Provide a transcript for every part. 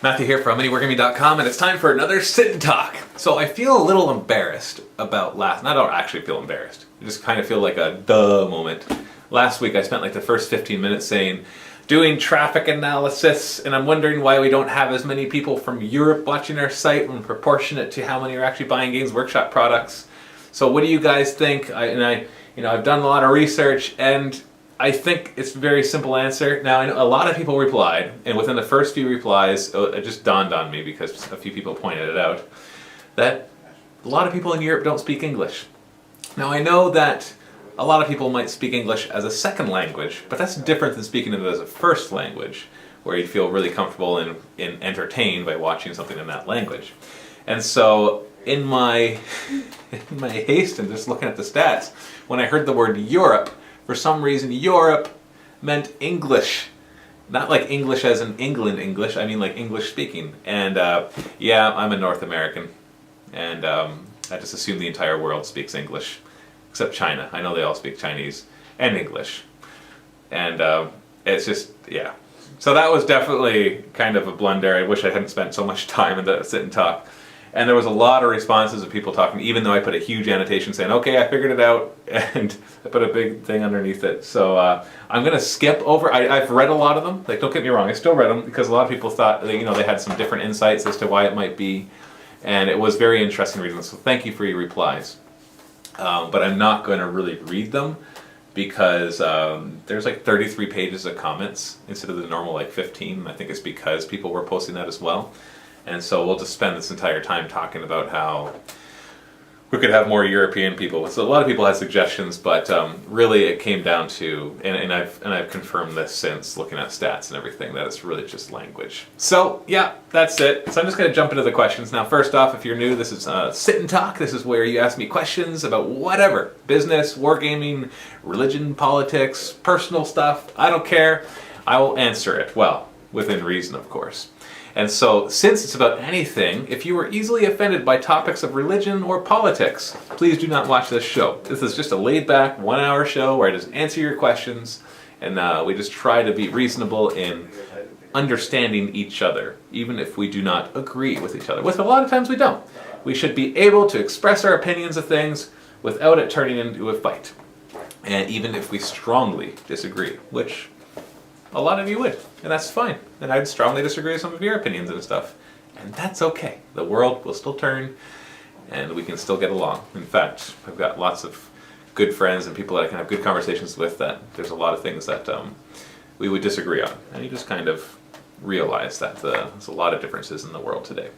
Matthew here from ManyWargaming.com, and it's time for another sit and talk. So I feel a little embarrassed about I don't actually feel embarrassed. I just kind of feel like a duh moment. Last week I spent like the first 15 minutes doing traffic analysis, and I'm wondering why we don't have as many people from Europe watching our site when proportionate to how many are actually buying Games Workshop products. So what do you guys think? I've done a lot of research, and I think it's a very simple answer. Now, I know a lot of people replied, and within the first few replies, it just dawned on me because a few people pointed it out, that a lot of people in Europe don't speak English. Now, I know that a lot of people might speak English as a second language, but that's different than speaking it as a first language, where you feel really comfortable and entertained by watching something in that language. And so, in my haste and just looking at the stats, when I heard the word Europe, for some reason, Europe meant English. Not like English as in England English, I mean like English speaking. And yeah, I'm a North American, and I just assume the entire world speaks English, except China. I know they all speak Chinese and English. And it's just, yeah. So that was definitely kind of a blunder. I wish I hadn't spent so much time in the sit and talk. And there was a lot of responses of people talking, even though I put a huge annotation saying, okay, I figured it out, and I put a big thing underneath it. So I'm going to skip over. I've read a lot of them. Like, don't get me wrong, I still read them because a lot of people thought, they had some different insights as to why it might be. And it was very interesting reading them. So thank you for your replies. But I'm not going to really read them because there's like 33 pages of comments instead of the normal like 15. I think it's because people were posting that as well. And so we'll just spend this entire time talking about how we could have more European people. So a lot of people had suggestions, but really it came down to, and I've confirmed this since looking at stats and everything, that it's really just language. So yeah, that's it. So I'm just going to jump into the questions. Now first off, if you're new, this is Sit and Talk. This is where you ask me questions about whatever. Business, wargaming, religion, politics, personal stuff. I don't care. I will answer it. Well, within reason, of course. And so, since it's about anything, if you were easily offended by topics of religion or politics, please do not watch this show. This is just a laid-back, one-hour show where I just answer your questions, and we just try to be reasonable in understanding each other, even if we do not agree with each other. With a lot of times we don't. We should be able to express our opinions of things without it turning into a fight. And even if we strongly disagree, which a lot of you would, and that's fine. And I'd strongly disagree with some of your opinions and stuff. And that's okay. The world will still turn, and we can still get along. In fact, I've got lots of good friends and people that I can have good conversations with that there's a lot of things that we would disagree on. And you just kind of realize that there's a lot of differences in the world today.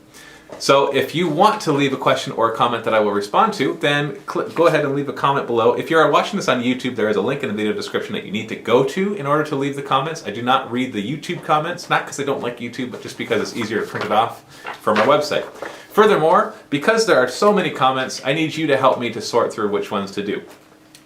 So if you want to leave a question or a comment that I will respond to, then go ahead and leave a comment below. If you're watching this on YouTube, there is a link in the video description that you need to go to in order to leave the comments. I do not read the YouTube comments, not because I don't like YouTube, but just because it's easier to print it off from our website. Furthermore, because there are so many comments, I need you to help me to sort through which ones to do.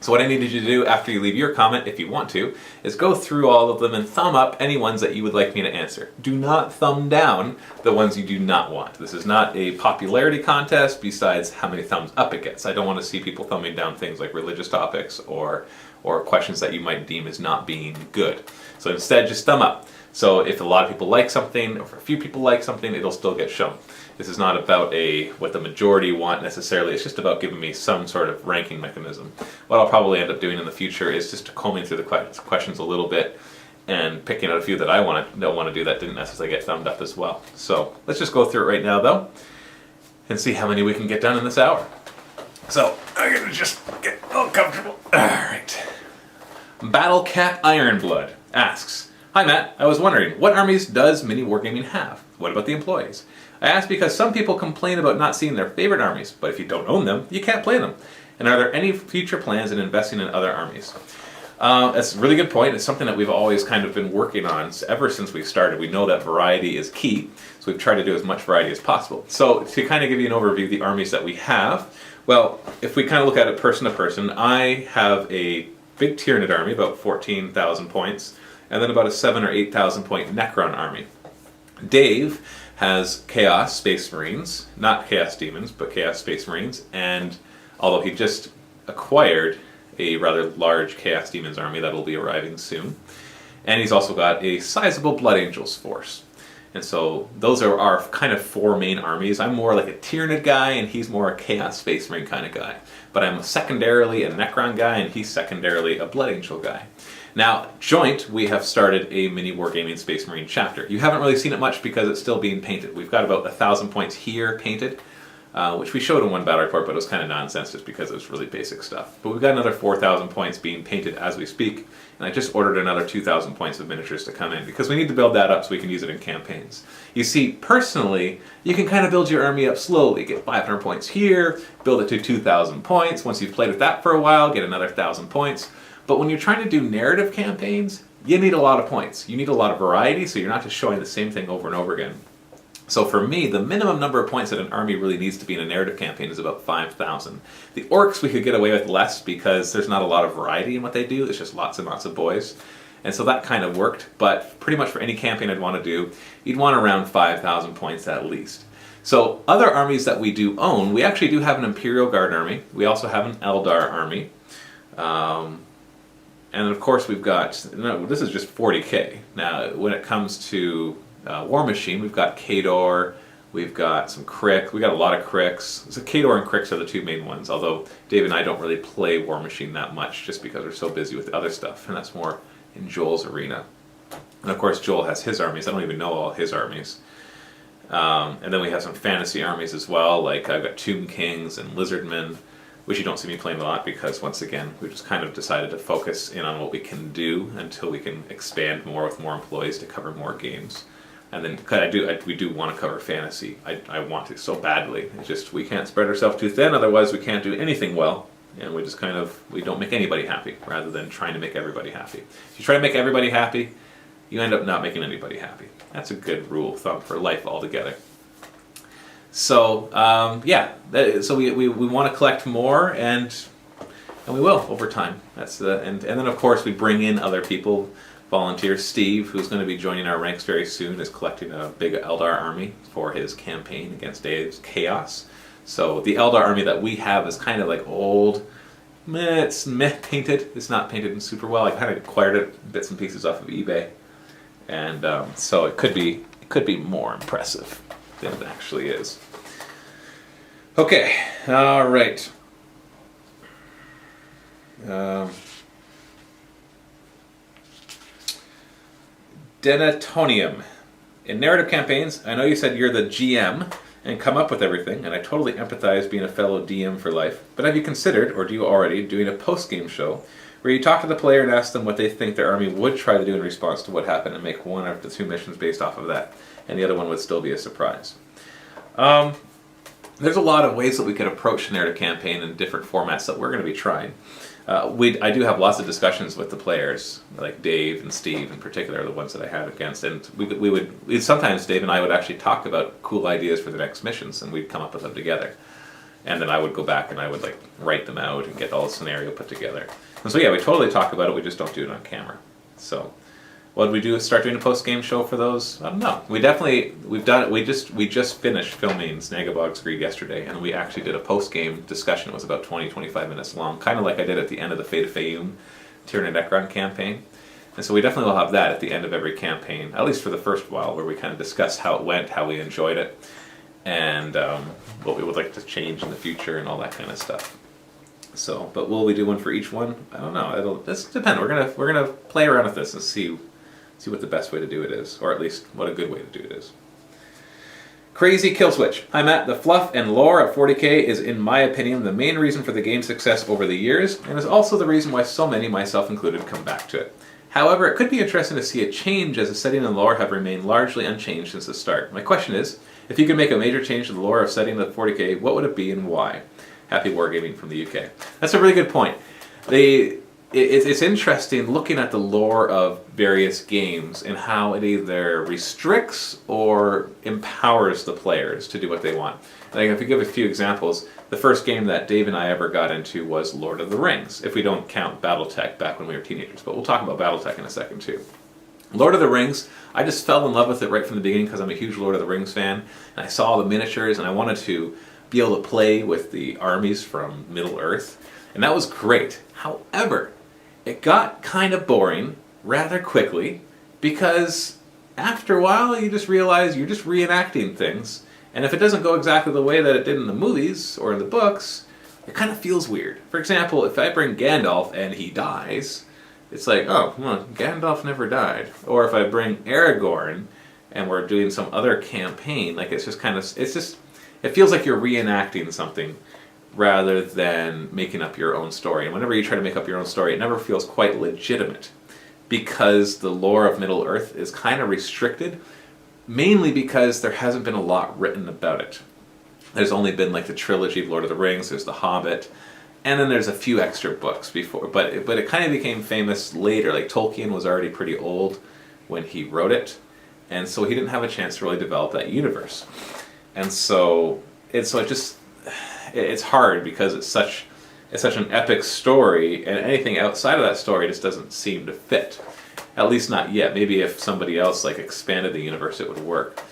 So what I needed you to do after you leave your comment, if you want to, is go through all of them and thumb up any ones that you would like me to answer. Do not thumb down the ones you do not want. This is not a popularity contest besides how many thumbs up it gets. I don't want to see people thumbing down things like religious topics or questions that you might deem as not being good. So instead, just thumb up. So if a lot of people like something, or if a few people like something, it'll still get shown. This is not about what the majority want necessarily. It's just about giving me some sort of ranking mechanism. What I'll probably end up doing in the future is just combing through the questions a little bit and picking out a few that I don't want to do that didn't necessarily get thumbed up as well. So let's just go through it right now though and see how many we can get done in this hour. So I'm going to just get all comfortable. All right. Battle Cat Ironblood asks, hi Matt, I was wondering, what armies does Mini Wargaming have? What about the employees? I ask because some people complain about not seeing their favorite armies, but if you don't own them, you can't play them. And are there any future plans in investing in other armies? That's a really good point. It's something that we've always kind of been working on ever since we started. We know that variety is key, so we've tried to do as much variety as possible. So to kind of give you an overview of the armies that we have, well, if we kind of look at it person to person, I have a big Tyranid army, about 14,000 points, and then about a 7,000 or 8,000 point Necron army. Dave has Chaos Space Marines, not Chaos Demons, but Chaos Space Marines, and although he just acquired a rather large Chaos Demons army that will be arriving soon, and he's also got a sizable Blood Angels force. And so those are our kind of 4 main armies. I'm more like a Tyranid guy, and he's more a Chaos Space Marine kind of guy. But I'm secondarily a Necron guy, and he's secondarily a Blood Angel guy. Now, joint, we have started a mini Wargaming Space Marine chapter. You haven't really seen it much because it's still being painted. We've got about 1,000 points here painted, which we showed in one battle report, but it was kind of nonsense just because it was really basic stuff. But we've got another 4,000 points being painted as we speak, and I just ordered another 2,000 points of miniatures to come in because we need to build that up so we can use it in campaigns. You see, personally, you can kind of build your army up slowly. Get 500 points here, build it to 2,000 points. Once you've played with that for a while, get another 1,000 points. But when you're trying to do narrative campaigns, you need a lot of points. You need a lot of variety, so you're not just showing the same thing over and over again. So for me, the minimum number of points that an army really needs to be in a narrative campaign is about 5,000. The orcs we could get away with less because there's not a lot of variety in what they do. It's just lots and lots of boys. And so that kind of worked, but pretty much for any campaign I'd want to do, you'd want around 5,000 points at least. So other armies that we do own, we actually do have an Imperial Guard army. We also have an Eldar army. And of course we've got, no, this is just 40k. Now when it comes to War Machine, we've got Khador, we've got some Crick, we got a lot of Cricks. So Khador and Cricks are the 2 main ones, although Dave and I don't really play War Machine that much just because we're so busy with the other stuff, and that's more in Joel's arena. And of course Joel has his armies. I don't even know all his armies. And then we have some fantasy armies as well, like I've got Tomb Kings and Lizardmen, which you don't see me playing a lot because, once again, we just kind of decided to focus in on what we can do until we can expand more with more employees to cover more games. And then, because we do want to cover fantasy. I want to so badly. It's just we can't spread ourselves too thin, otherwise we can't do anything well. And we just kind of, we don't make anybody happy, rather than trying to make everybody happy. If you try to make everybody happy, you end up not making anybody happy. That's a good rule of thumb for life altogether. So yeah, so we want to collect more, and we will over time. That's and then of course we bring in other people, volunteers. Steve, who's going to be joining our ranks very soon, is collecting a big Eldar army for his campaign against Dave's Chaos. So the Eldar army that we have is kind of like old. It's painted. It's not painted super well. I kind of acquired it bits and pieces off of eBay, and so it could be more impressive than it actually is. Okay, all right. Denatonium. In narrative campaigns, I know you said you're the GM and come up with everything, and I totally empathize being a fellow DM for life, but have you considered, or do you already, doing a post-game show where you talk to the player and ask them what they think their army would try to do in response to what happened and make one of the 2 missions based off of that, and the other one would still be a surprise? There's a lot of ways that we could approach a narrative campaign in different formats that we're going to be trying. I do have lots of discussions with the players, like Dave and Steve in particular are the ones that I have against, and sometimes Dave and I would actually talk about cool ideas for the next missions, and we'd come up with them together. And then I would go back and I would write them out and get all the scenario put together. And so yeah, we totally talk about it, we just don't do it on camera. So what did we do? Start doing a post-game show for those? I don't know. We just finished filming Snagabog's Greed yesterday, and we actually did a post-game discussion. It was about 20-25 minutes long, kind of like I did at the end of the Fate of Fayoum Tyranid Necron campaign. And so we definitely will have that at the end of every campaign, at least for the first while, where we kind of discuss how it went, how we enjoyed it, and what we would like to change in the future and all that kind of stuff. So, but will we do one for each one? I don't know. It'll just depend. We're gonna play around with this and see what the best way to do it is, or at least what a good way to do it is. Crazy Kill Switch. Hi Matt, the fluff and lore at 40k is, in my opinion, the main reason for the game's success over the years, and is also the reason why so many, myself included, come back to it. However, it could be interesting to see a change, as the setting and lore have remained largely unchanged since the start. My question is, if you could make a major change to the lore of setting of 40k, what would it be and why? Happy Wargaming from the UK. That's a really good point. It's interesting looking at the lore of various games and how it either restricts or empowers the players to do what they want. Like, if we give a few examples, the first game that Dave and I ever got into was Lord of the Rings, if we don't count Battletech back when we were teenagers, but we'll talk about Battletech in a second too. Lord of the Rings, I just fell in love with it right from the beginning because I'm a huge Lord of the Rings fan, and I saw the miniatures and I wanted to be able to play with the armies from Middle-earth, and that was great. However, it got kind of boring rather quickly because after a while, you just realize you're just reenacting things. And if it doesn't go exactly the way that it did in the movies or in the books, it kind of feels weird. For example, if I bring Gandalf and he dies, it's like, oh, well, Gandalf never died. Or if I bring Aragorn and we're doing some other campaign, like it's just kind of, it feels like you're reenacting something rather than making up your own story. And whenever you try to make up your own story, it never feels quite legitimate because the lore of Middle-earth is kind of restricted, mainly because there hasn't been a lot written about it. There's only been like the trilogy of Lord of the Rings, there's The Hobbit, and then there's a few extra books before. But it kind of became famous later. Like Tolkien was already pretty old when he wrote it, and so he didn't have a chance to really develop that universe. And so it's hard because it's such an epic story, and anything outside of that story just doesn't seem to fit. At least not yet. Maybe if somebody else like expanded the universe, it would work.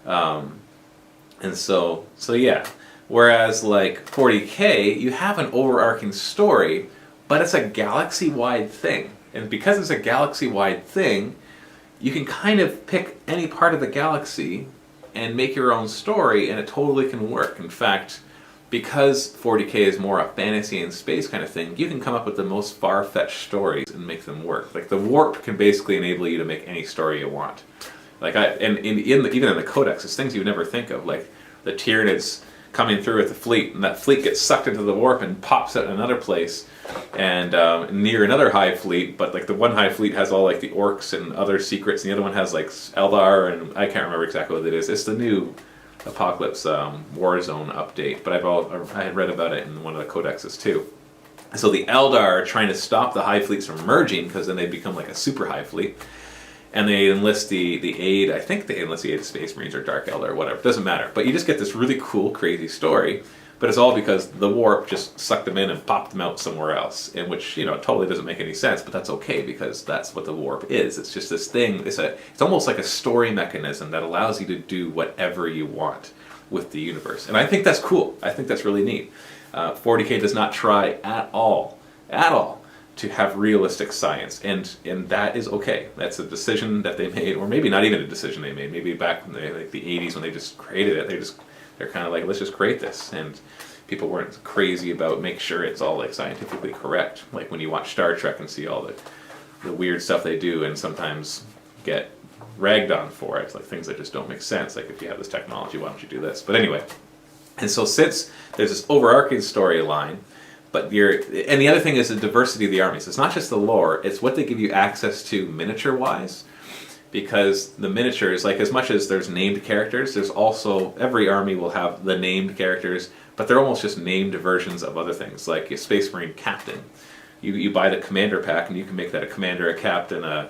And so yeah. Whereas like 40K, you have an overarching story, but it's a galaxy-wide thing. And because it's a galaxy-wide thing, you can kind of pick any part of the galaxy and make your own story, and it totally can work. In fact, because 40K is more a fantasy and space kind of thing, you can come up with the most far-fetched stories and make them work. Like the warp can basically enable you to make any story you want. Like even in the Codex, it's things you would never think of, like the Tyranids coming through with the fleet, and that fleet gets sucked into the warp and pops out in another place, and near another high fleet. But like the one high fleet has all like the orcs and other secrets, and the other one has like Eldar, and I can't remember exactly what it is. It's the new Apocalypse Warzone update, but I had read about it in one of the codexes too. So the Eldar are trying to stop the high fleets from merging, because then they become like a super high fleet, and they enlist the aid. I think they enlist the aid of Space Marines or Dark Eldar or whatever. It doesn't matter. But you just get this really cool, crazy story. But it's all because the warp just sucked them in and popped them out somewhere else, in which, it totally doesn't make any sense, but that's okay because that's what the warp is. It's just this thing. It's almost like a story mechanism that allows you to do whatever you want with the universe. And I think that's cool. I think that's really neat. 40K does not try at all to have realistic science, and that is okay. That's a decision that they made, or maybe not even a decision they made. Maybe back in the 80s when they just created it, they're kind of like, let's just create this, and people weren't crazy about make sure it's all like scientifically correct. Like when you watch Star Trek and see all the weird stuff they do, and sometimes get ragged on for it, like things that just don't make sense. Like if you have this technology, why don't you do this? But anyway, and so since there's this overarching storyline. And the other thing is the diversity of the armies. It's not just the lore, it's what they give you access to miniature-wise. Because the miniatures, like as much as there's named characters, there's also, every army will have the named characters, but they're almost just named versions of other things, like a Space Marine captain. You buy the commander pack and you can make that a commander, a captain, a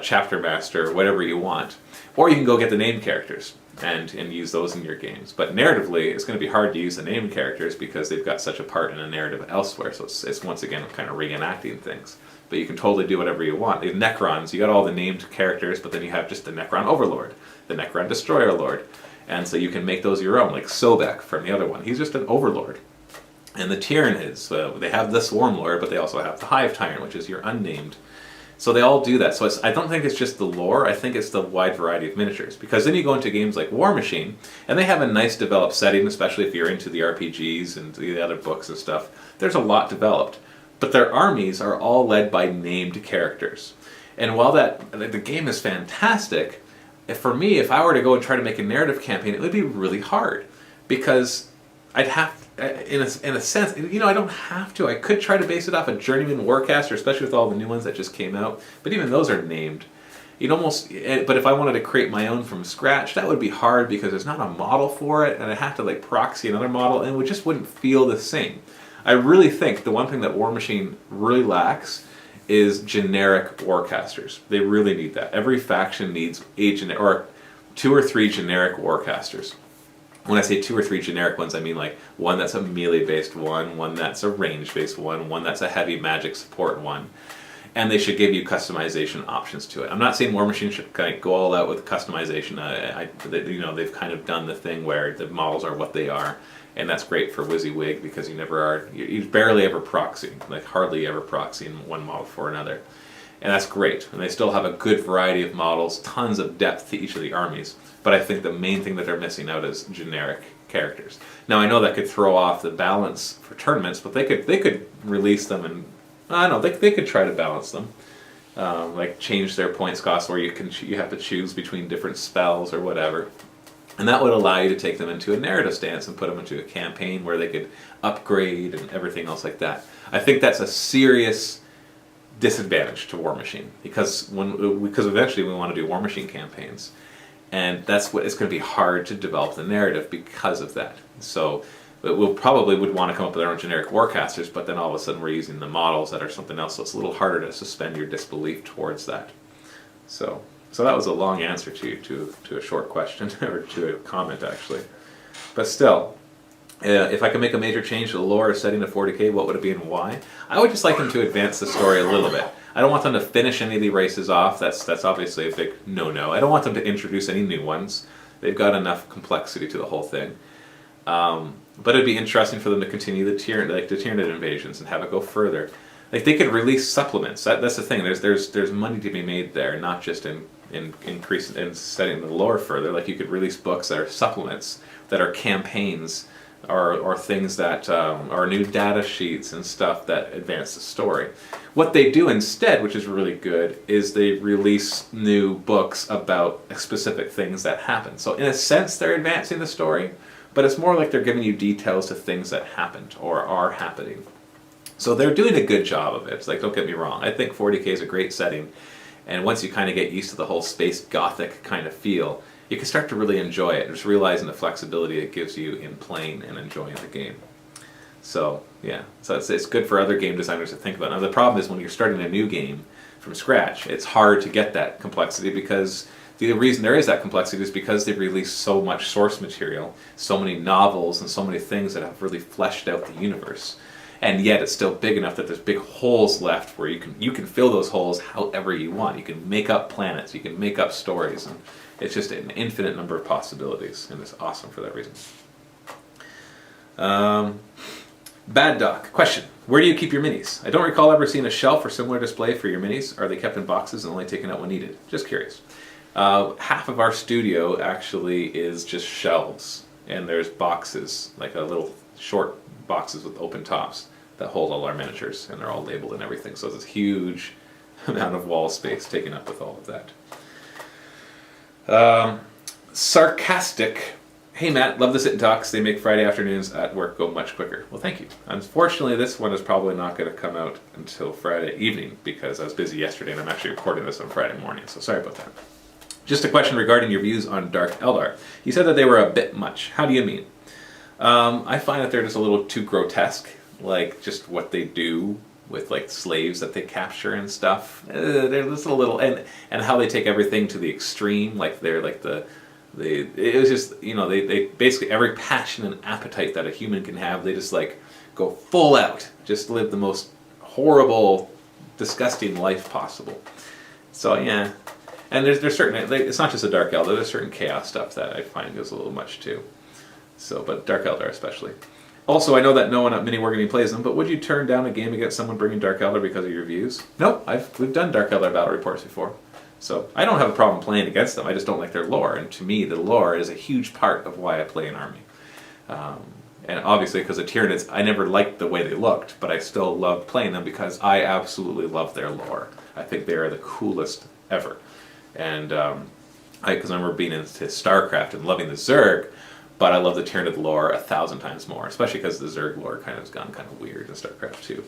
chapter master, whatever you want. Or you can go get the named characters and use those in your games. But narratively, it's going to be hard to use the named characters because they've got such a part in a narrative elsewhere. So it's once again kind of reenacting things. But you can totally do whatever you want. The Necrons, you got all the named characters, but then you have just the Necron Overlord, the Necron Destroyer Lord. And so you can make those your own, like Sobek from the other one. He's just an Overlord. And the Tyranids, they have the Swarm Lord, but they also have the Hive Tyrant, which is your unnamed. So they all do that. So I don't think it's just the lore, I think it's the wide variety of miniatures. Because then you go into games like War Machine, and they have a nice developed setting, especially if you're into the RPGs and the other books and stuff. There's a lot developed. But their armies are all led by named characters. And while the game is fantastic, for me, if I were to go and try to make a narrative campaign, it would be really hard. Because I'd have, in a sense, I don't have to. I could try to base it off a Journeyman Warcaster, especially with all the new ones that just came out. But even those are named. But if I wanted to create my own from scratch, that would be hard because there's not a model for it, and I'd have to like proxy another model, and it just wouldn't feel the same. I really think the one thing that War Machine really lacks is generic warcasters. They really need that. Every faction needs or 2 or 3 generic warcasters. When I say 2 or 3 generic ones, I mean like one that's a melee-based one that's a range-based one that's a heavy magic support one. And they should give you customization options to it. I'm not saying War Machine should kind of go all out with customization. They've kind of done the thing where the models are what they are. And that's great for WYSIWYG because you barely ever proxy, like hardly ever proxy in one model for another. And that's great. And they still have a good variety of models, tons of depth to each of the armies. But I think the main thing that they're missing out is generic characters. Now I know that could throw off the balance for tournaments, but they could release them, and I don't know, they could try to balance them. Like change their points cost where you have to choose between different spells or whatever. And that would allow you to take them into a narrative stance and put them into a campaign where they could upgrade and everything else like that. I think that's a serious disadvantage to War Machine, because eventually we want to do War Machine campaigns, and it's going to be hard to develop the narrative because of that. So we'll probably would want to come up with our own generic warcasters, but then all of a sudden we're using the models that are something else, so it's a little harder to suspend your disbelief towards that. So that was a long answer to a short question, or to a comment actually. But still, if I could make a major change to the lore or setting to 40k, what would it be and why? I would just like them to advance the story a little bit. I don't want them to finish any of the races off. That's obviously a big no-no. I don't want them to introduce any new ones. They've got enough complexity to the whole thing. But it'd be interesting for them to continue the Tyranid invasions and have it go further. Like they could release supplements. That's the thing. There's money to be made there, not just in increasing and setting the lore further. Like you could release books that are supplements, that are campaigns, or things that are new data sheets and stuff that advance the story. What they do instead, which is really good, is they release new books about specific things that happen. So in a sense, they're advancing the story, but it's more like they're giving you details to things that happened or are happening. So they're doing a good job of it. It's like, don't get me wrong, I think 40k is a great setting, and once you kind of get used to the whole space gothic kind of feel, you can start to really enjoy it, just realizing the flexibility it gives you in playing and enjoying the game. So yeah, so it's good for other game designers to think about. Now the problem is when you're starting a new game from scratch, it's hard to get that complexity, because the reason there is that complexity is because they've released so much source material, so many novels and so many things that have really fleshed out the universe. And yet it's still big enough that there's big holes left where you can fill those holes however you want. You can make up planets, you can make up stories, and it's just an infinite number of possibilities, and it's awesome for that reason. Bad Doc. Question. Where do you keep your minis? I don't recall ever seeing a shelf or similar display for your minis. Are they kept in boxes and only taken out when needed? Just curious. Half of our studio actually is just shelves, and there's boxes, like a little short boxes with open tops that hold all our miniatures, and they're all labeled and everything. So there's this huge amount of wall space taken up with all of that. Sarcastic. Hey Matt, love the sit and talks. They make Friday afternoons at work go much quicker. Well, thank you. Unfortunately, this one is probably not going to come out until Friday evening, because I was busy yesterday and I'm actually recording this on Friday morning, so sorry about that. Just a question regarding your views on Dark Eldar. You said that they were a bit much. How do you mean? I find that they're just a little too grotesque, like just what they do with like slaves that they capture and stuff. They're just a little, and how they take everything to the extreme, like they're like it was just, you know, they basically every passion and appetite that a human can have, they just like go full out, just live the most horrible, disgusting life possible. So yeah, and there's certain, it's not just a Dark Eldar, there's certain chaos stuff that I find goes a little much too. So, but Dark Eldar especially. Also, I know that no one at Mini Wargaming plays them, but would you turn down a game against someone bringing Dark Eldar because of your views? No, we've done Dark Eldar battle reports before. So, I don't have a problem playing against them, I just don't like their lore, and to me, the lore is a huge part of why I play an army. And obviously, because of Tyranids, I never liked the way they looked, but I still loved playing them because I absolutely love their lore. I think they are the coolest ever. And, because I remember being into StarCraft and loving the Zerg, but I love the Tyranid lore 1,000 times more, especially because the Zerg lore kind of has gone kind of weird in StarCraft 2.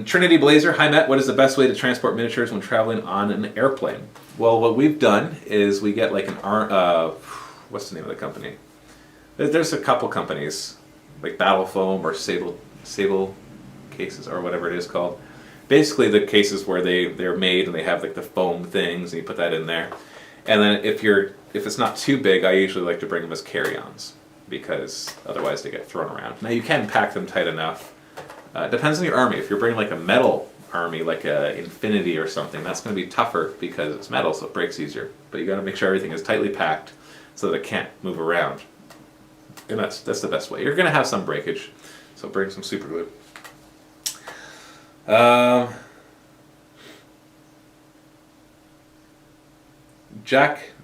Trinity Blazer, hi Matt, what is the best way to transport miniatures when traveling on an airplane? Well, what we've done is we get like what's the name of the company? There's a couple companies, like Battle Foam or Sable cases or whatever it is called. Basically the cases where they're made and they have like the foam things and you put that in there. And then if it's not too big, I usually like to bring them as carry-ons, because otherwise they get thrown around. Now you can pack them tight enough. Depends on your army. If you're bringing like a metal army, like a Infinity or something, that's going to be tougher because it's metal, so it breaks easier. But you got to make sure everything is tightly packed so that it can't move around. And that's the best way. You're going to have some breakage, so bring some super glue.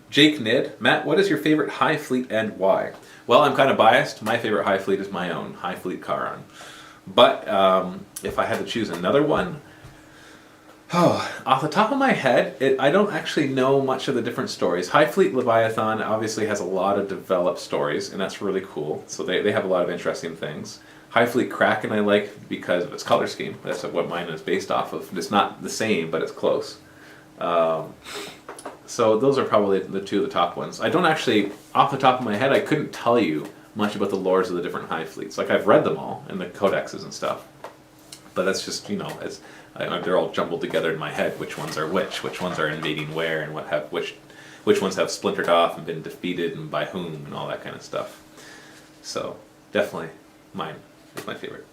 Jake Nid, Matt, what is your favorite High Fleet and why? Well, I'm kind of biased. My favorite High Fleet is my own High Fleet Charon. But if I had to choose another one, off the top of my head, I don't actually know much of the different stories. High Fleet Leviathan obviously has a lot of developed stories, and that's really cool. So they have a lot of interesting things. High Fleet Kraken I like because of its color scheme. That's what mine is based off of. It's not the same, but it's close. So those are probably the two of the top ones. I don't actually, off the top of my head, I couldn't tell you much about the lores of the different High Fleets. Like, I've read them all in the codexes and stuff. But that's just, they're all jumbled together in my head. Which ones are which ones are invading where, and which ones have splintered off and been defeated and by whom, and all that kind of stuff. So definitely mine is my favorite.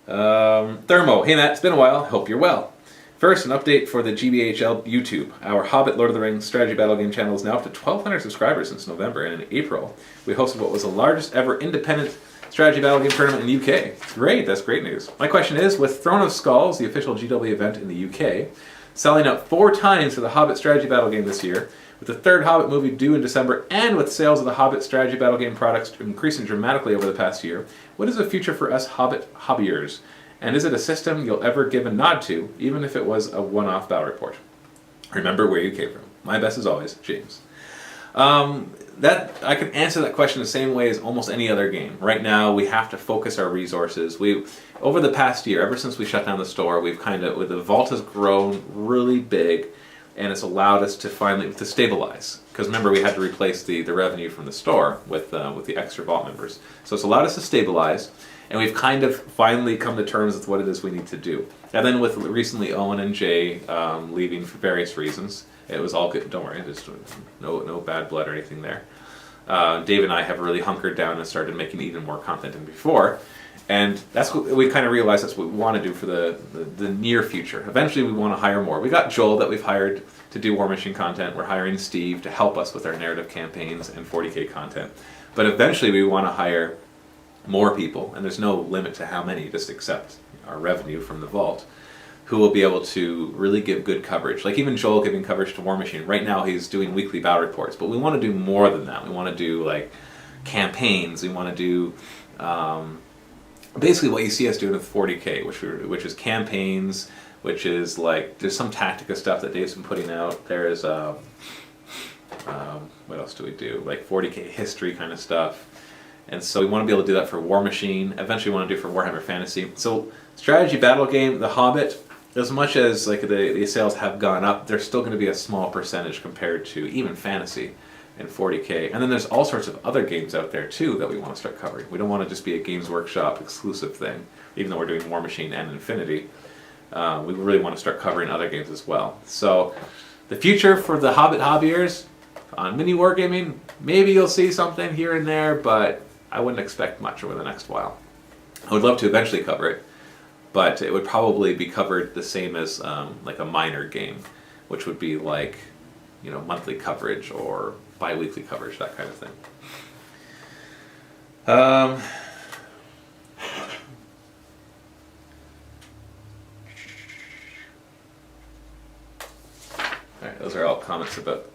Thermo, hey Matt, it's been a while. Hope you're well. First, an update for the GBHL YouTube. Our Hobbit Lord of the Rings strategy battle game channel is now up to 1,200 subscribers since November, and in April we hosted what was the largest ever independent strategy battle game tournament in the UK. Great, that's great news. My question is, with Throne of Skulls, the official GW event in the UK, selling out 4 times for the Hobbit strategy battle game this year, with the third Hobbit movie due in December, and with sales of the Hobbit strategy battle game products increasing dramatically over the past year, what is the future for us Hobbit hobbyers? And is it a system you'll ever give a nod to, even if it was a one-off battle report? Remember where you came from. My best as always, James. That I can answer that question the same way as almost any other game. Right now, we have to focus our resources. Over the past year, ever since we shut down the store, the vault has grown really big, and it's allowed us to finally stabilize. Because remember, we had to replace the revenue from the store with the extra vault members. So it's allowed us to stabilize. And we've kind of finally come to terms with what it is we need to do. And then with recently Owen and Jay leaving for various reasons, it was all good. Don't worry, there's no bad blood or anything there. Dave and I have really hunkered down and started making even more content than before. And that's what we kind of realized that's what we want to do for the near future. Eventually we want to hire more. We got Joel that we've hired to do War Machine content. We're hiring Steve to help us with our narrative campaigns and 40K content. But eventually we want to hire more people, and there's no limit to how many, just accept our revenue from the vault, who will be able to really give good coverage. Like even Joel giving coverage to War Machine. Right now he's doing weekly battle reports, but we want to do more than that. We want to do like campaigns. We want to do basically what you see us doing with 40K, which is campaigns, which is like, there's some tactica stuff that Dave's been putting out. There's what else do we do? Like 40K history kind of stuff. And so we want to be able to do that for War Machine. Eventually we want to do it for Warhammer Fantasy. So strategy battle game, The Hobbit, as much as like the sales have gone up, there's still going to be a small percentage compared to even Fantasy and 40K. And then there's all sorts of other games out there too that we want to start covering. We don't want to just be a Games Workshop exclusive thing, even though we're doing War Machine and Infinity. We really want to start covering other games as well. So the future for the Hobbit hobbyers on mini wargaming, maybe you'll see something here and there, but I wouldn't expect much over the next while. I would love to eventually cover it, but it would probably be covered the same as like a minor game, which would be like, monthly coverage or bi-weekly coverage, that kind of thing. All right, those are all comments about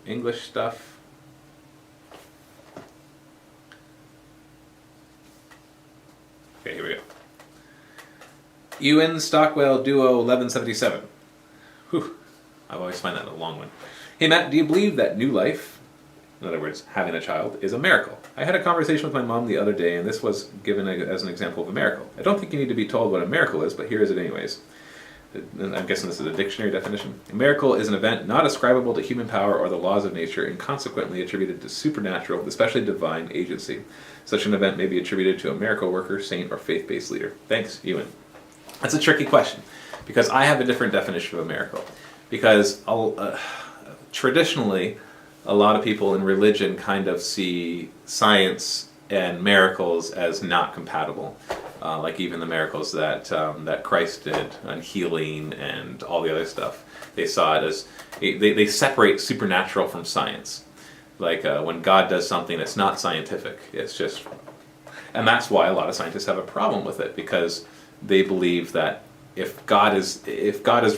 English stuff. Okay, here we go. Ewan Stockwell Duo 1177. Whew, I always find that a long one. Hey Matt, do you believe that new life, in other words, having a child, is a miracle? I had a conversation with my mom the other day, and this was given as an example of a miracle. I don't think you need to be told what a miracle is, but here is it anyways. I'm guessing this is a dictionary definition. A miracle is an event not ascribable to human power or the laws of nature, and consequently attributed to supernatural, especially divine agency. Such an event may be attributed to a miracle worker, saint, or faith-based leader. Thanks, Ewan. That's a tricky question, because I have a different definition of a miracle. Because traditionally, a lot of people in religion kind of see science and miracles as not compatible. Like even the miracles that Christ did on healing and all the other stuff. They saw it as, they separate supernatural from science. Like when God does something, it's not scientific. It's just, and that's why a lot of scientists have a problem with it, because they believe that if God is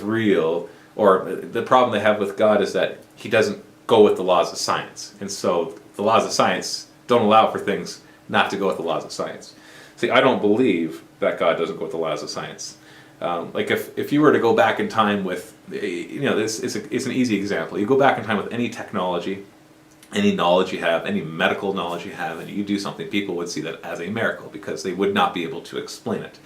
real, or the problem they have with God is that he doesn't go with the laws of science. And so the laws of science don't allow for things not to go with the laws of science. See, I don't believe that God doesn't go with the laws of science. Like if you were to go back in time with, this is an easy example. You go back in time with any technology, any knowledge you have, any medical knowledge you have, and you do something, people would see that as a miracle because they would not be able to explain it.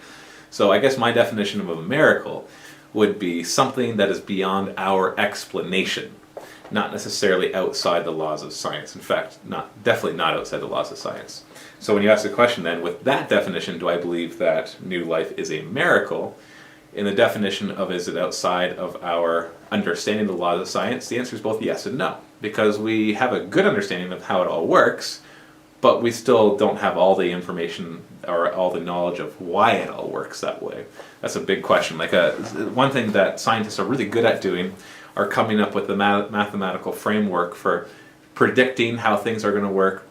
So I guess my definition of a miracle would be something that is beyond our explanation, not necessarily outside the laws of science. In fact, definitely not outside the laws of science. So when you ask the question then, with that definition, do I believe that new life is a miracle? In the definition of is it outside of our understanding of the laws of science, the answer is both yes and no. Because we have a good understanding of how it all works, but we still don't have all the information or all the knowledge of why it all works that way. That's a big question. Like one thing that scientists are really good at doing are coming up with the mathematical framework for predicting how things are going to work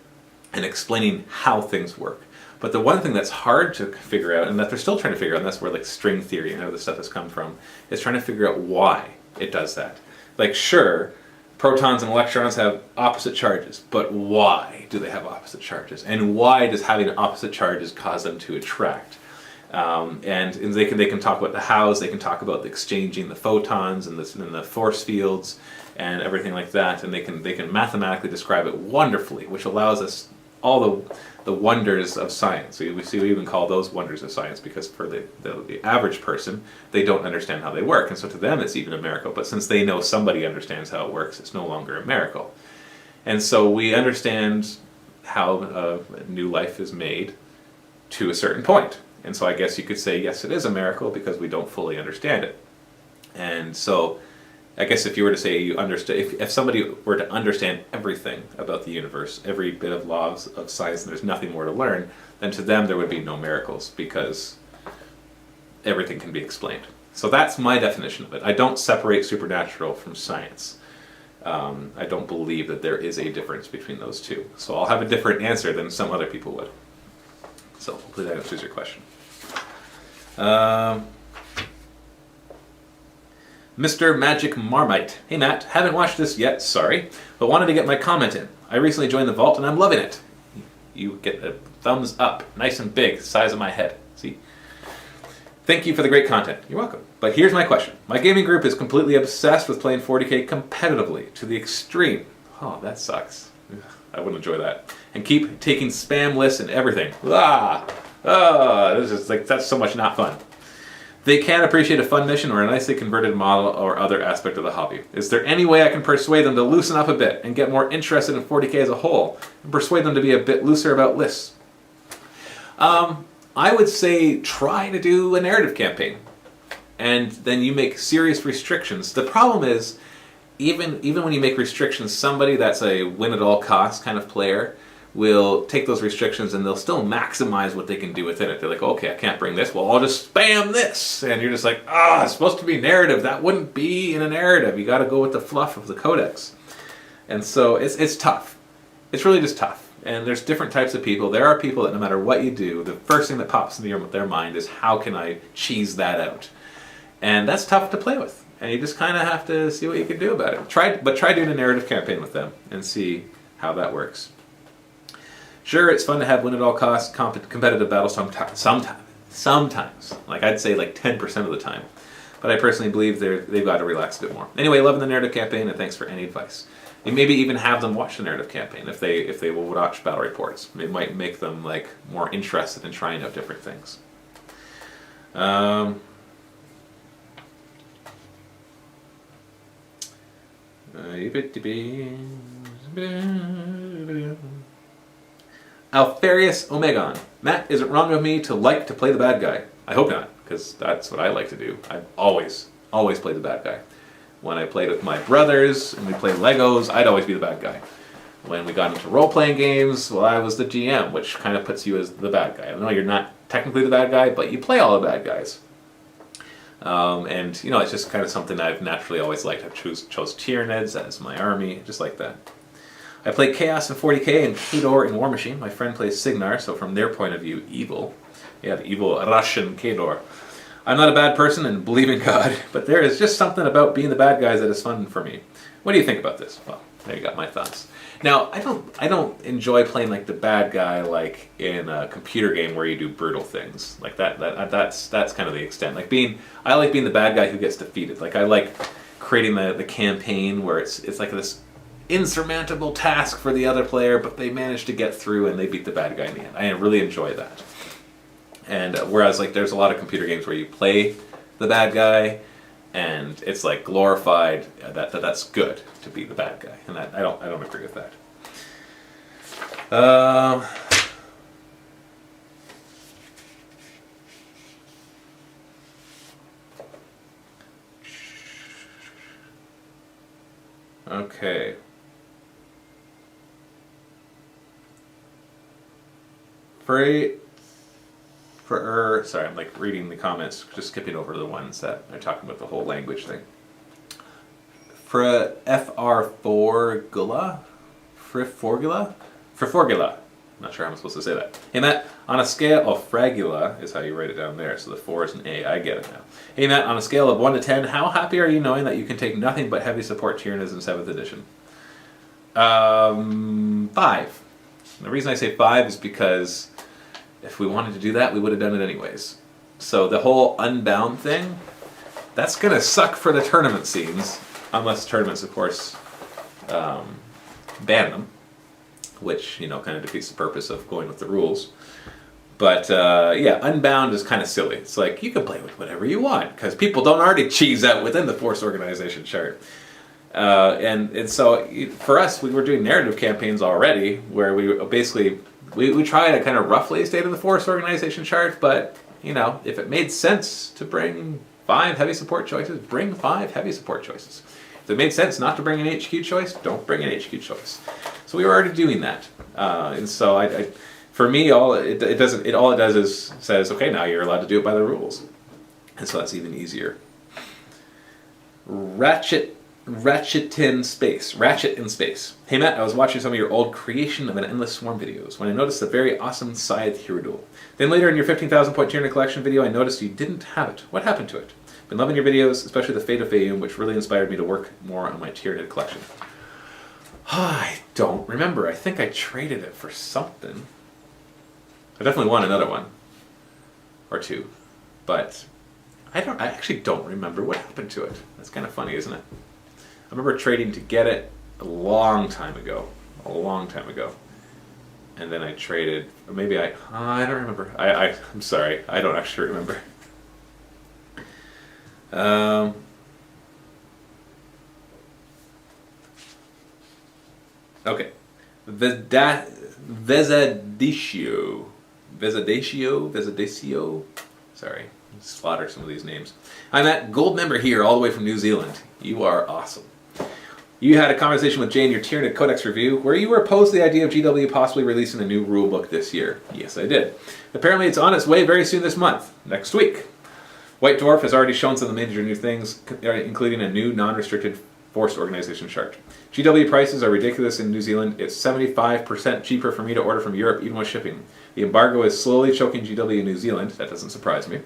and explaining how things work. But the one thing that's hard to figure out, and that they're still trying to figure out, and that's where like string theory and how this stuff has come from, is trying to figure out why it does that. Like sure, protons and electrons have opposite charges, but why do they have opposite charges? And why does having opposite charges cause them to attract? And they can talk about the hows, they can talk about the exchanging the photons and the force fields and everything like that, and they can mathematically describe it wonderfully, which allows us all the wonders of science. We even call those wonders of science because for the average person, they don't understand how they work, and so to them it's even a miracle. But since they know somebody understands how it works, it's no longer a miracle. And so we understand how new life is made to a certain point. And so I guess you could say, yes, it is a miracle because we don't fully understand it. And so I guess if you were to say you understand, if somebody were to understand everything about the universe, every bit of laws of science, and there's nothing more to learn, then to them there would be no miracles because everything can be explained. So that's my definition of it. I don't separate supernatural from science. I don't believe that there is a difference between those two. So I'll have a different answer than some other people would. So hopefully that answers your question. Mr. Magic Marmite. Hey Matt, haven't watched this yet, sorry, but wanted to get my comment in. I recently joined the vault and I'm loving it. You get a thumbs up, nice and big, size of my head. See? Thank you for the great content. You're welcome. But here's my question. My gaming group is completely obsessed with playing 40k competitively to the extreme. Oh, that sucks. I wouldn't enjoy that. And keep taking spam lists and everything. This is like, that's so much not fun. They can't appreciate a fun mission or a nicely converted model or other aspect of the hobby. Is there any way I can persuade them to loosen up a bit and get more interested in 40k as a whole and persuade them to be a bit looser about lists? I would say try to do a narrative campaign and then you make serious restrictions. The problem is even when you make restrictions, somebody that's a win at all costs kind of player will take those restrictions and they'll still maximize what they can do within it. They're like, okay, I can't bring this, well, I'll just spam this. And you're just like, it's supposed to be narrative. That wouldn't be in a narrative. You got to go with the fluff of the codex. And so it's tough. It's really just tough. And there's different types of people. There are people that no matter what you do, the first thing that pops into their mind is, how can I cheese that out? And that's tough to play with. And you just kind of have to see what you can do about it. Try doing a narrative campaign with them and see how that works. Sure, it's fun to have win at all costs competitive battles sometimes. Like I'd say like 10% of the time. But I personally believe they've got to relax a bit more. Anyway, loving the narrative campaign and thanks for any advice. You maybe even have them watch the narrative campaign if they will watch battle reports. It might make them like more interested in trying out different things. Alfarius Omegon. Matt, is it wrong of me to like to play the bad guy? I hope not, because that's what I like to do. I've always played the bad guy. When I played with my brothers and we played Legos, I'd always be the bad guy. When we got into role-playing games, well, I was the GM, which kind of puts you as the bad guy. I know you're not technically the bad guy, but you play all the bad guys. And, it's just kind of something I've naturally always liked. I chose Tyranids as my army, just like that. I play Chaos in 40k and Khador in War Machine. My friend plays Signar, so from their point of view, evil. Yeah, the evil Russian Khador. I'm not a bad person and believe in God, but there is just something about being the bad guys that is fun for me. What do you think about this? Well, there you got my thoughts. Now, I don't enjoy playing like the bad guy like in a computer game where you do brutal things. Like that's kind of the extent. I like being the bad guy who gets defeated. Like I like creating the campaign where it's like this insurmountable task for the other player, but they manage to get through and they beat the bad guy in the end. I really enjoy that. And whereas like there's a lot of computer games where you play the bad guy and it's like glorified that's good to be the bad guy, and I don't agree with that. Okay. Sorry, I'm like reading the comments, just skipping over the ones that are talking about the whole language thing. FR4Gula? Friforgula. Not sure how I'm supposed to say that. Hey Matt, on a scale of Fragula is how you write it down there, so the 4 is an A. I get it now. Hey Matt, on a scale of 1 to 10, how happy are you knowing that you can take nothing but heavy support Tyranids in 7th edition? 5. The reason I say 5 is because if we wanted to do that, we would have done it anyways. So the whole Unbound thing, that's going to suck for the tournament scenes, unless tournaments, of course, ban them, which, you know, kind of defeats the purpose of going with the rules. But, yeah, Unbound is kind of silly. It's like, you can play with whatever you want, because people don't already cheese out within the Force Organization chart. And so, for us, we were doing narrative campaigns already, where we basically... We try to kind of roughly state in the Force Organization chart, but, you know, if it made sense to bring 5 heavy support choices, bring 5 heavy support choices. If it made sense not to bring an HQ choice, don't bring an HQ choice. So we were already doing that. And so for me, all it does is says, okay, now you're allowed to do it by the rules. And so that's even easier. Ratchet in Space. Hey Matt, I was watching some of your old Creation of an Endless Swarm videos when I noticed the very awesome Scythe Hero Duel. Then later in your 15,000 point Tyranid collection video, I noticed you didn't have it. What happened to it? Been loving your videos, especially the Fate of Faeum, which really inspired me to work more on my Tyranid collection. I don't remember. I think I traded it for something. I definitely want another one. Or 2. But I actually don't remember what happened to it. That's kind of funny, isn't it? I remember trading to get it a long time ago. And then I traded, or maybe I don't remember. I'm sorry, I don't actually remember. Okay. Vezadatio. Sorry, slaughter some of these names. I'm at Gold Member here, all the way from New Zealand. You are awesome. You had a conversation with Jay in your Tyranid Codex review where you were opposed to the idea of GW possibly releasing a new rulebook this year. Yes, I did. Apparently it's on its way very soon this month, next week. White Dwarf has already shown some of the major new things, including a new non-restricted Force Organization chart. GW prices are ridiculous in New Zealand. It's 75% cheaper for me to order from Europe, even with shipping. The embargo is slowly choking GW in New Zealand. That doesn't surprise me.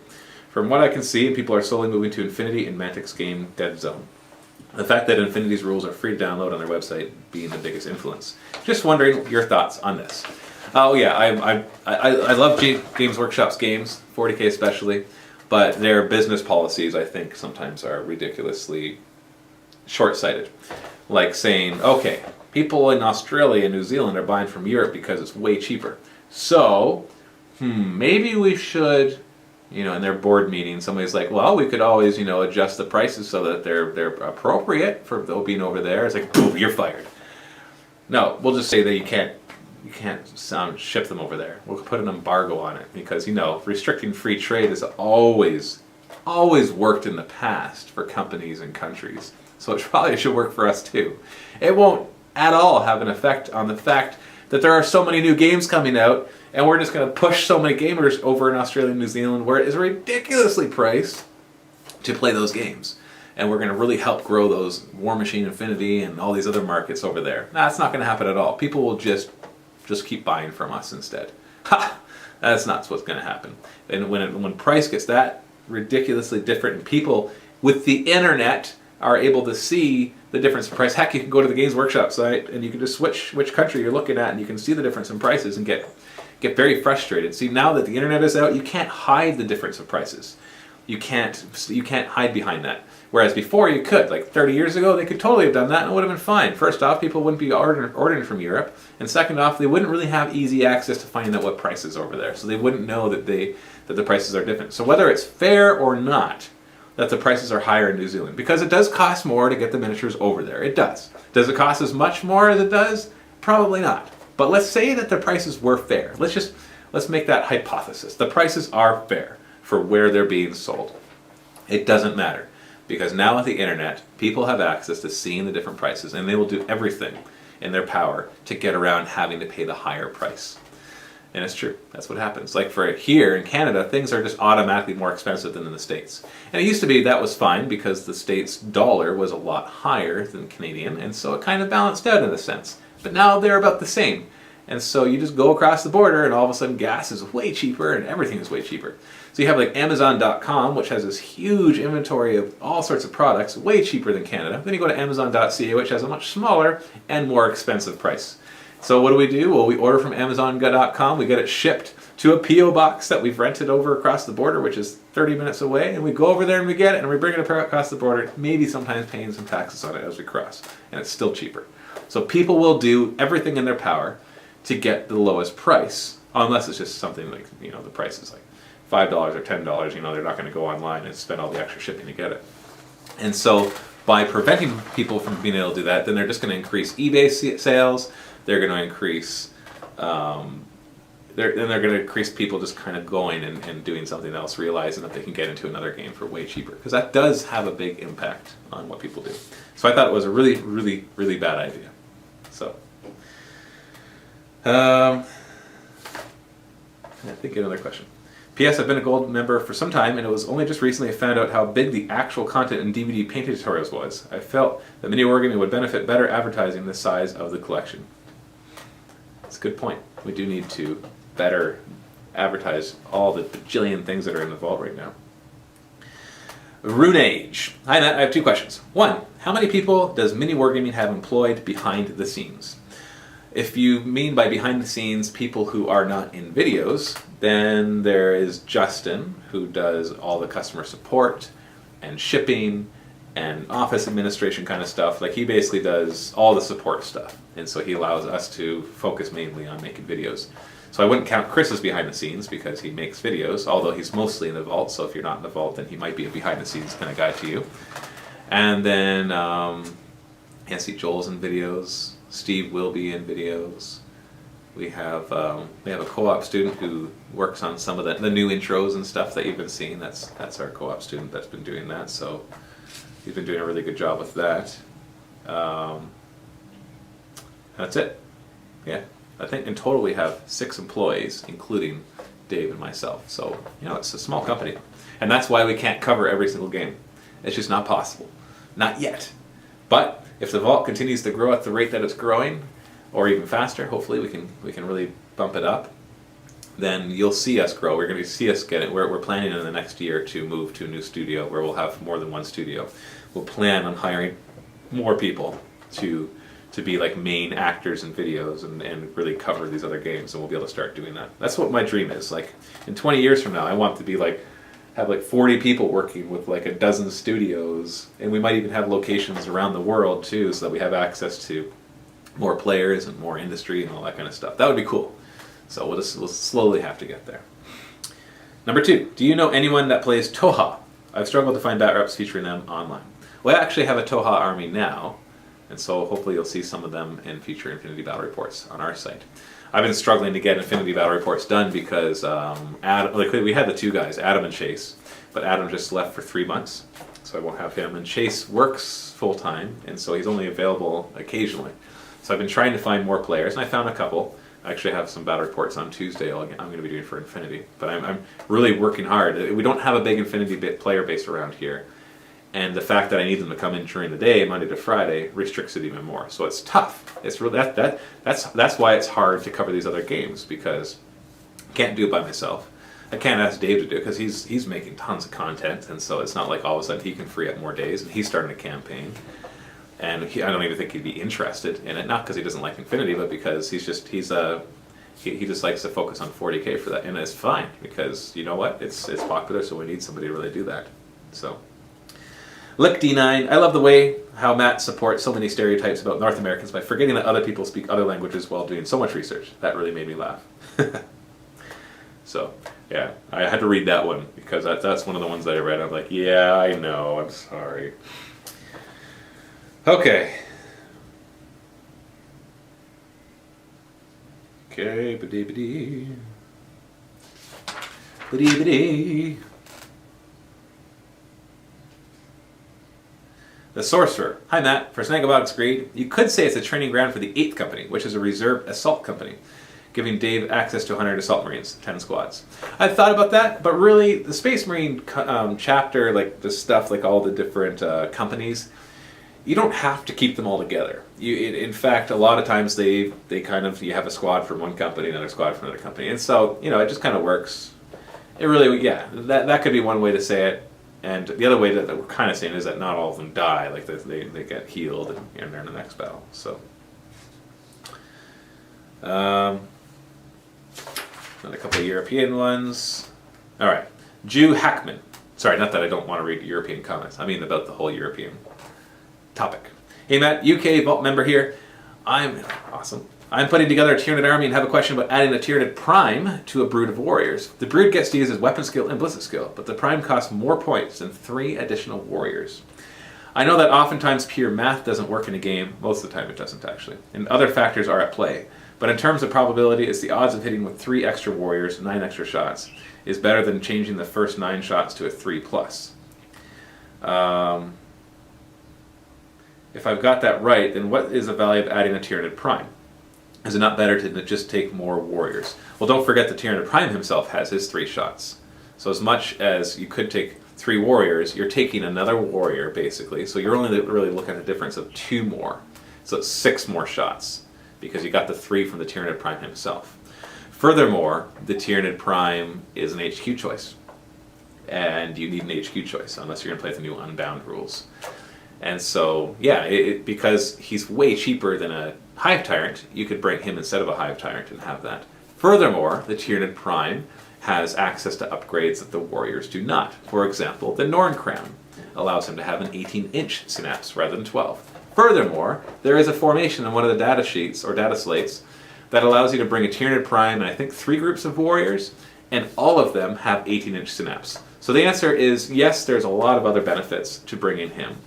From what I can see, people are slowly moving to Infinity and Mantic's game Dead Zone. The fact that Infinity's rules are free to download on their website being the biggest influence. Just wondering your thoughts on this. Oh yeah, I love Games Workshop's games, 40k especially, but their business policies I think sometimes are ridiculously short-sighted. Like saying, okay, people in Australia and New Zealand are buying from Europe because it's way cheaper. So, maybe we should... You know, in their board meeting, somebody's like, well, we could always, you know, adjust the prices so that they're appropriate for being over there. It's like, boom, you're fired. No, we'll just say that you can't ship them over there. We'll put an embargo on it because, you know, restricting free trade has always worked in the past for companies and countries. So it probably should work for us too. It won't at all have an effect on the fact that there are so many new games coming out, and we're just going to push so many gamers over in Australia and New Zealand where it is ridiculously priced to play those games. And we're going to really help grow those War Machine Infinity and all these other markets over there. That's not going to happen at all. People will just keep buying from us instead. Ha! That's not what's going to happen. And when price gets that ridiculously different, and people with the internet are able to see the difference in price. Heck, you can go to the Games Workshop site and you can just switch which country you're looking at, and you can see the difference in prices and get very frustrated. See, now that the internet is out, you can't hide the difference of prices. You can't hide behind that. Whereas before you could. Like 30 years ago, they could totally have done that and it would have been fine. First off, people wouldn't be ordering from Europe, and second off, they wouldn't really have easy access to finding out what prices over there. So they wouldn't know that the prices are different. So whether it's fair or not that the prices are higher in New Zealand, because it does cost more to get the miniatures over there. It does. Does it cost as much more as it does? Probably not. But let's say that the prices were fair. Let's make that hypothesis. The prices are fair for where they're being sold. It doesn't matter, because now with the internet, people have access to seeing the different prices, and they will do everything in their power to get around having to pay the higher price. And it's true. That's what happens. Like for here in Canada, things are just automatically more expensive than in the States. And it used to be that was fine because the States dollar was a lot higher than Canadian, and so it kind of balanced out in a sense. But now they're about the same. And so you just go across the border and all of a sudden gas is way cheaper and everything is way cheaper. So you have like Amazon.com, which has this huge inventory of all sorts of products, way cheaper than Canada. Then you go to Amazon.ca, which has a much smaller and more expensive price. So what do? Well, we order from Amazon.com, we get it shipped to a P.O. box that we've rented over across the border, which is 30 minutes away, and we go over there and we get it and we bring it across the border, maybe sometimes paying some taxes on it as we cross, and it's still cheaper. So people will do everything in their power to get the lowest price, unless it's just something like, the price is like $5 or $10, they're not going to go online and spend all the extra shipping to get it. And so by preventing people from being able to do that, then they're just going to increase eBay sales. They're going to increase, they're going to increase people just kind of going and doing something else, realizing that they can get into another game for way cheaper, because that does have a big impact on what people do. So I thought it was a really, really, really bad idea. So. I think another question. P.S. I've been a gold member for some time, and it was only just recently I found out how big the actual content in DVD painting tutorials was. I felt that mini wargaming would benefit better advertising the size of the collection. That's a good point. We do need to better advertise all the bajillion things that are in the vault right now. Rune Age. Hi Matt, I have two questions. One, how many people does mini wargaming have employed behind the scenes? If you mean by behind the scenes people who are not in videos, then there is Justin, who does all the customer support and shipping and office administration kind of stuff. Like he basically does all the support stuff, and so he allows us to focus mainly on making videos. So I wouldn't count Chris as behind the scenes because he makes videos, although he's mostly in the vault, so if you're not in the vault, then he might be a behind the scenes kind of guy to you. And then, see, Joel's in videos. Steve will be in videos. We have a co-op student who works on some of the new intros and stuff that you've been seeing. That's our co-op student that's been doing that. So he's been doing a really good job with that. That's it. Yeah, I think in total we have 6 employees, including Dave and myself. So it's a small company, and that's why we can't cover every single game. It's just not possible, not yet. But if the vault continues to grow at the rate that it's growing, or even faster, hopefully we can really bump it up, then you'll see us grow. We're going to see us get it. We're planning in the next year to move to a new studio where we'll have more than one studio. We'll plan on hiring more people to be like main actors in videos and really cover these other games, and we'll be able to start doing that. That's what my dream is. Like in 20 years from now, I want to be like have like 40 people working with like a dozen studios, and we might even have locations around the world too, so that we have access to more players and more industry and all that kind of stuff. That would be cool. So we'll slowly have to get there. Number 2, do you know anyone that plays Toha? I've struggled to find bat reps featuring them online. Well, I actually have a Toha army now, and so hopefully you'll see some of them in future Infinity Battle Reports on our site. I've been struggling to get Infinity Battle Reports done because we had the 2 guys, Adam and Chase, but Adam just left for 3 months, so I won't have him. And Chase works full-time, and so he's only available occasionally. So I've been trying to find more players, and I found a couple. I actually have some battle reports on Tuesday I'm going to be doing for Infinity, but I'm really working hard. We don't have a big Infinity player base around here, and the fact that I need them to come in during the day, Monday to Friday, restricts it even more. So it's tough. It's really that's why it's hard to cover these other games, because I can't do it by myself. I can't ask Dave to do it because he's making tons of content, and so it's not like all of a sudden he can free up more days, and he's starting a campaign. And I don't even think he'd be interested in it, not because he doesn't like Infinity, but because he just likes to focus on 40K for that, and it's fine because you know what, it's popular, so we need somebody to really do that. So, Lick D9, I love the way how Matt supports so many stereotypes about North Americans by forgetting that other people speak other languages while doing so much research. That really made me laugh. So, yeah, I had to read that one because that's one of the ones that I read. I'm like, yeah, I know, I'm sorry. Okay. Okay, ba-dee-ba-dee. Ba-dee-ba-dee. The Sorcerer. Hi, Matt. For Snagabotics Grade, you could say it's a training ground for the 8th Company, which is a reserve assault company, giving Dave access to 100 assault marines, 10 squads. I've thought about that, but really, the Space Marine chapter, like the stuff, like all the different companies, you don't have to keep them all together. In fact, a lot of times you have a squad from one company, another squad from another company, and so it just kind of works. It really, yeah, that could be one way to say it. And the other way that we're kind of saying is that not all of them die, like they get healed and they're in the next battle. So, another couple of European ones. All right, Jew Hackman. Sorry, not that I don't want to read European comments. I mean about the whole European topic. Hey Matt, UK Vault member here. I'm awesome. I'm putting together a Tyranid army and have a question about adding a Tyranid Prime to a brood of warriors. The brood gets to use his weapon skill and ballistic skill, but the Prime costs more points than 3 additional warriors. I know that oftentimes pure math doesn't work in a game. Most of the time it doesn't, actually. And other factors are at play. But in terms of probability, it's the odds of hitting with 3 extra warriors, 9 extra shots, is better than changing the first 9 shots to a 3+. If I've got that right, then what is the value of adding a Tyranid Prime? Is it not better to just take more warriors? Well, don't forget the Tyranid Prime himself has his 3 shots. So as much as you could take 3 warriors, you're taking another warrior, basically. So you're only really looking at a difference of 2 more. So it's 6 more shots, because you got the 3 from the Tyranid Prime himself. Furthermore, the Tyranid Prime is an HQ choice. And you need an HQ choice, unless you're going to play with the new Unbound rules. And so, yeah, because he's way cheaper than a Hive Tyrant, you could bring him instead of a Hive Tyrant and have that. Furthermore, the Tyranid Prime has access to upgrades that the warriors do not. For example, the Norn Crown allows him to have an 18-inch synapse rather than 12. Furthermore, there is a formation in one of the data sheets or data slates that allows you to bring a Tyranid Prime and I think 3 groups of warriors, and all of them have 18-inch synapse. So the answer is yes, there's a lot of other benefits to bringing him.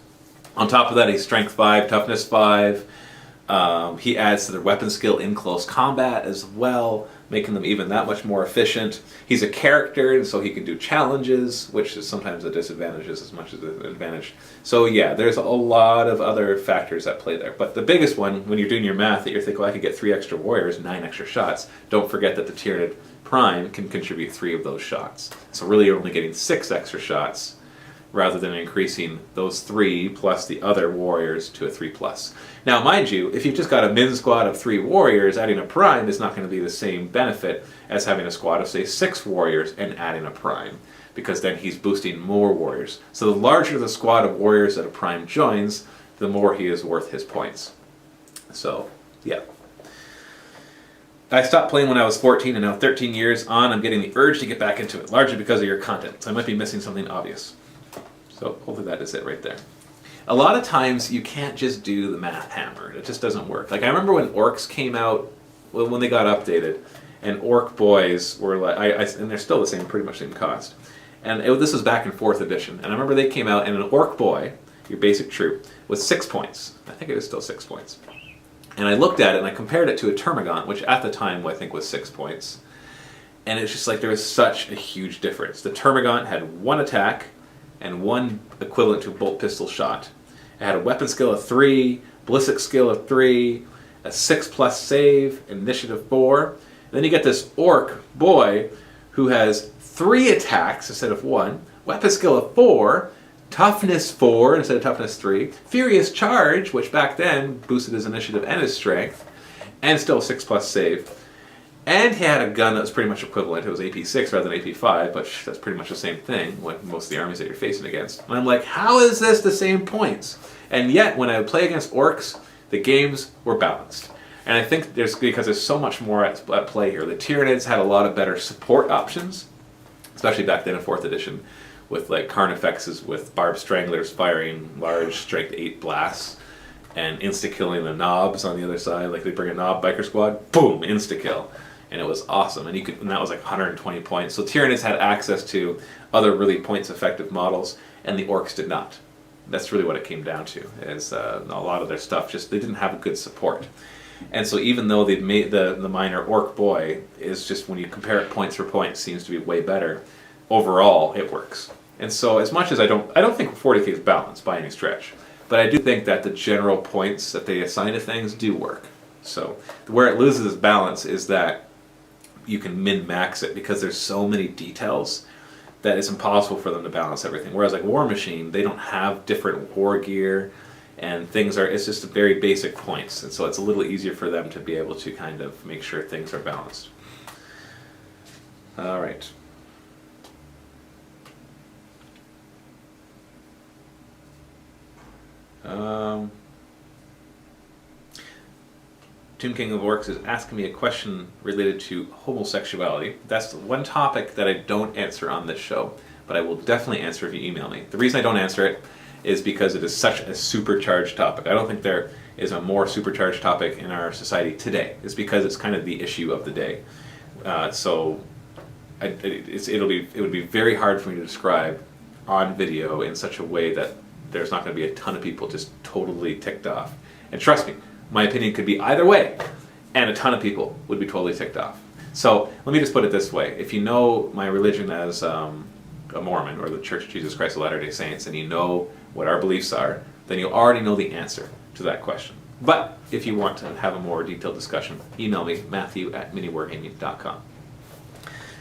On top of that, he's Strength 5, Toughness 5. He adds to their weapon skill in close combat as well, making them even that much more efficient. He's a character, and so he can do challenges, which is sometimes a disadvantage as much as an advantage. So yeah, there's a lot of other factors at play there. But the biggest one, when you're doing your math, that you're thinking, well, I could get 3 extra warriors, 9 extra shots. Don't forget that the Tyranid Prime can contribute 3 of those shots. So really you're only getting 6 extra shots, rather than increasing those 3 plus the other warriors to a 3+. Now, mind you, if you've just got a min squad of 3 warriors, adding a Prime is not going to be the same benefit as having a squad of, say, 6 warriors and adding a Prime, because then he's boosting more warriors. So the larger the squad of warriors that a Prime joins, the more he is worth his points. So, yeah. I stopped playing when I was 14, and now 13 years on, I'm getting the urge to get back into it, largely because of your content, so I might be missing something obvious. So hopefully that is it right there. A lot of times you can't just do the math hammer. It just doesn't work. Like I remember when Orcs came out, well, when they got updated, and Orc boys were like, and they're still the same, pretty much same cost. And this was back in 4th edition. And I remember they came out, and an Orc boy, your basic troop, was 6 points. I think it was still 6 points. And I looked at it and I compared it to a Termagant, which at the time I think was 6 points. And it's just like there was such a huge difference. The Termagant had 1 attack and 1 equivalent to a bolt pistol shot. It had a weapon skill of 3, ballistic skill of 3, a 6+ save, initiative 4. And then you get this Orc boy who has 3 attacks instead of 1, weapon skill of 4, toughness 4 instead of toughness 3, furious charge, which back then boosted his initiative and his strength, and still a 6+ save. And he had a gun that was pretty much equivalent. It was AP6 rather than AP5, but that's pretty much the same thing with most of the armies that you're facing against. And I'm like, how is this the same points? And yet, when I would play against orcs, the games were balanced. And I think because there's so much more at play here. The Tyranids had a lot of better support options, especially back then in 4th edition, with like Carnifexes with Barbed Stranglers firing large strength 8 blasts and insta-killing the knobs on the other side. Like they bring a knob biker squad, boom, insta-kill. And it was awesome. And that was like 120 points. So Tyranids had access to other really points-effective models, and the orcs did not. That's really what it came down to, is a lot of their stuff they didn't have a good support. And so even though they've made the minor orc boy is just, when you compare it points for points, seems to be way better, overall it works. And so as much as I don't think 40k is balanced by any stretch, but I do think that the general points that they assign to things do work. So where it loses its balance is that you can min-max it because there's so many details that it's impossible for them to balance everything. Whereas like War Machine, they don't have different war gear and it's just very basic points. And so it's a little easier for them to be able to kind of make sure things are balanced. All right. Tomb King of Orcs is asking me a question related to homosexuality. That's one topic that I don't answer on this show, but I will definitely answer if you email me. The reason I don't answer it is because it is such a supercharged topic. I don't think there is a more supercharged topic in our society today. It's because it's kind of the issue of the day. It would be very hard for me to describe on video in such a way that there's not going to be a ton of people just totally ticked off. And trust me, my opinion could be either way, and a ton of people would be totally ticked off. So let me just put it this way. If you know my religion as a Mormon, or the Church of Jesus Christ of Latter-day Saints, and you know what our beliefs are, then you already know the answer to that question. But if you want to have a more detailed discussion, email me, matthew@miniwargaming.com.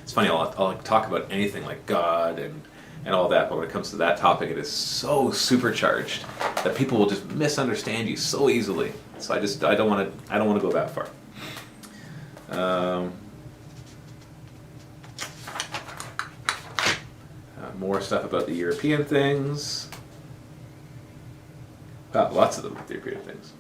It's funny, I'll talk about anything like God and all that, but when it comes to that topic, it is so supercharged that people will just misunderstand you so easily. So I don't want to go that far. More stuff about the European things. Lots of them with the European things.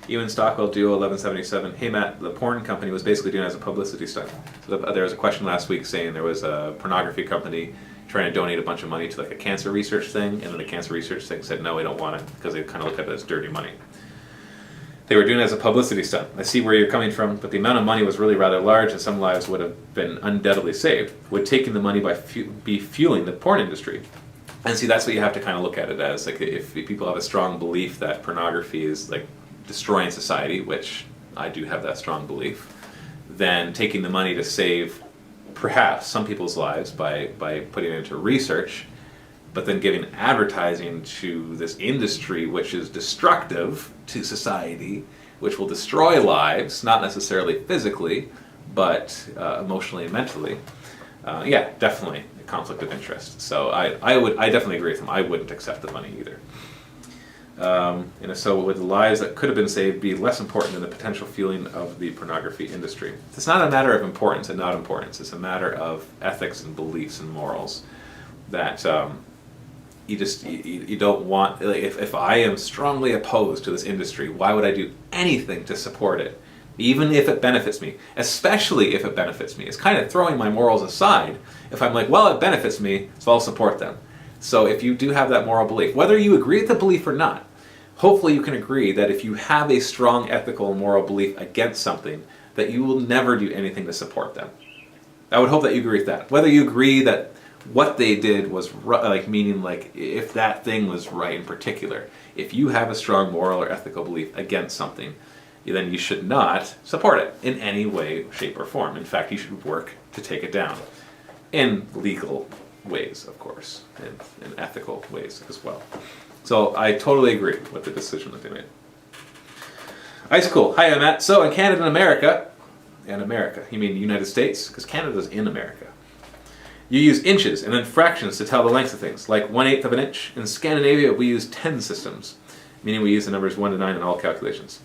Ewan Stockwell, Duo 1177. Hey Matt, the porn company was basically doing it as a publicity stunt. So there was a question last week saying there was a pornography company trying to donate a bunch of money to like a cancer research thing, and then the cancer research thing said no, we don't want it, because they kind of look at it as dirty money. They were doing it as a publicity stunt. I see where you're coming from, but the amount of money was really rather large, and some lives would have been undoubtedly saved. Would taking the money be fueling the porn industry? And see, that's what you have to kind of look at it as. Like, if people have a strong belief that pornography is like destroying society, which I do have that strong belief, then taking the money to save perhaps some people's lives by putting it into research, but then giving advertising to this industry which is destructive to society, which will destroy lives, not necessarily physically, but emotionally and mentally. Yeah, definitely a conflict of interest. So I definitely agree with him. I wouldn't accept the money either. So would the lives that could have been saved be less important than the potential fueling of the pornography industry? It's not a matter of importance and not importance. It's a matter of ethics and beliefs and morals that you don't want. Like, if I am strongly opposed to this industry, why would I do anything to support it? Even if it benefits me, especially if it benefits me. It's kind of throwing my morals aside. If I'm like, well, it benefits me, so I'll support them. So if you do have that moral belief, whether you agree with the belief or not, hopefully you can agree that if you have a strong ethical and moral belief against something, that you will never do anything to support them. I would hope that you agree with that. Whether you agree that what they did was right, meaning if that thing was right in particular. If you have a strong moral or ethical belief against something, then you should not support it in any way, shape, or form. In fact, you should work to take it down in legal ways, of course, and in ethical ways as well. So I totally agree with the decision that they made. Ice Cool. Hi, I'm Matt. So in Canada and America, you mean the United States? Because Canada's in America. You use inches and then fractions to tell the length of things, like 1/8 of an inch. In Scandinavia, we use 10 systems. meaning we use the numbers 1 to 9 in all calculations.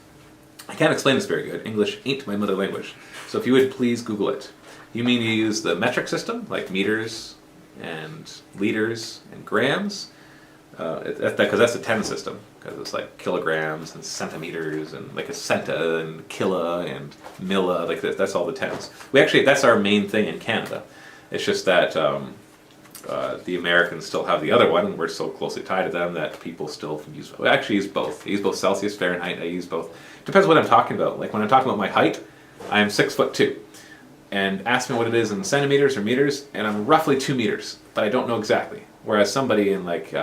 I can't explain this very good. English ain't my mother language. So if you would please Google it. You mean you use the metric system, like meters and liters and grams? Because that's the 10 system, because it's like kilograms and centimeters and like a centa and killa and milla, like that's all the tens. That's our main thing in Canada. It's just that the Americans still have the other one, and we're so closely tied to them that people still use. I actually use both. I use both Celsius, Fahrenheit. I use both. Depends what I'm talking about. Like when I'm talking about my height, I am 6'2", and ask me what it is in centimeters or meters, and I'm roughly 2 meters, but I don't know exactly. Whereas somebody in like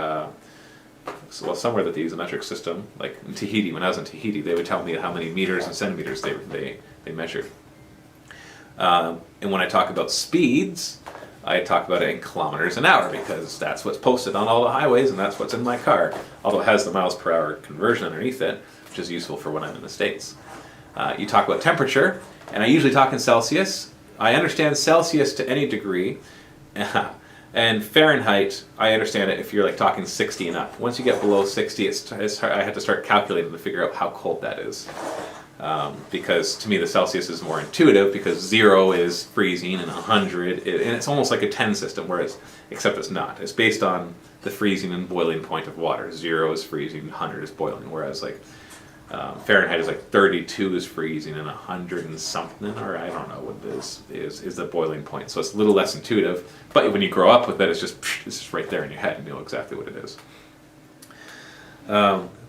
somewhere that they use a metric system, like in Tahiti, when I was in Tahiti, they would tell me how many meters and centimeters they measured. And when I talk about speeds, I talk about it in kilometers an hour, because that's what's posted on all the highways and that's what's in my car, although it has the miles per hour conversion underneath it, which is useful for when I'm in the States. You talk about temperature, and I usually talk in Celsius. I understand Celsius to any degree, and Fahrenheit, I understand it if you're like talking 60 and up. Once you get below 60, it's hard, I had to start calculating to figure out how cold that is. Because to me the Celsius is more intuitive, because 0 is freezing and 100, and it's almost like a 10 system, except it's not. It's based on the freezing and boiling point of water. 0 is freezing, 100 is boiling, whereas like Fahrenheit is like 32 is freezing and 100 and something, or I don't know what it is the boiling point. So it's a little less intuitive, but when you grow up with it, it's just right there in your head and you know exactly what it is.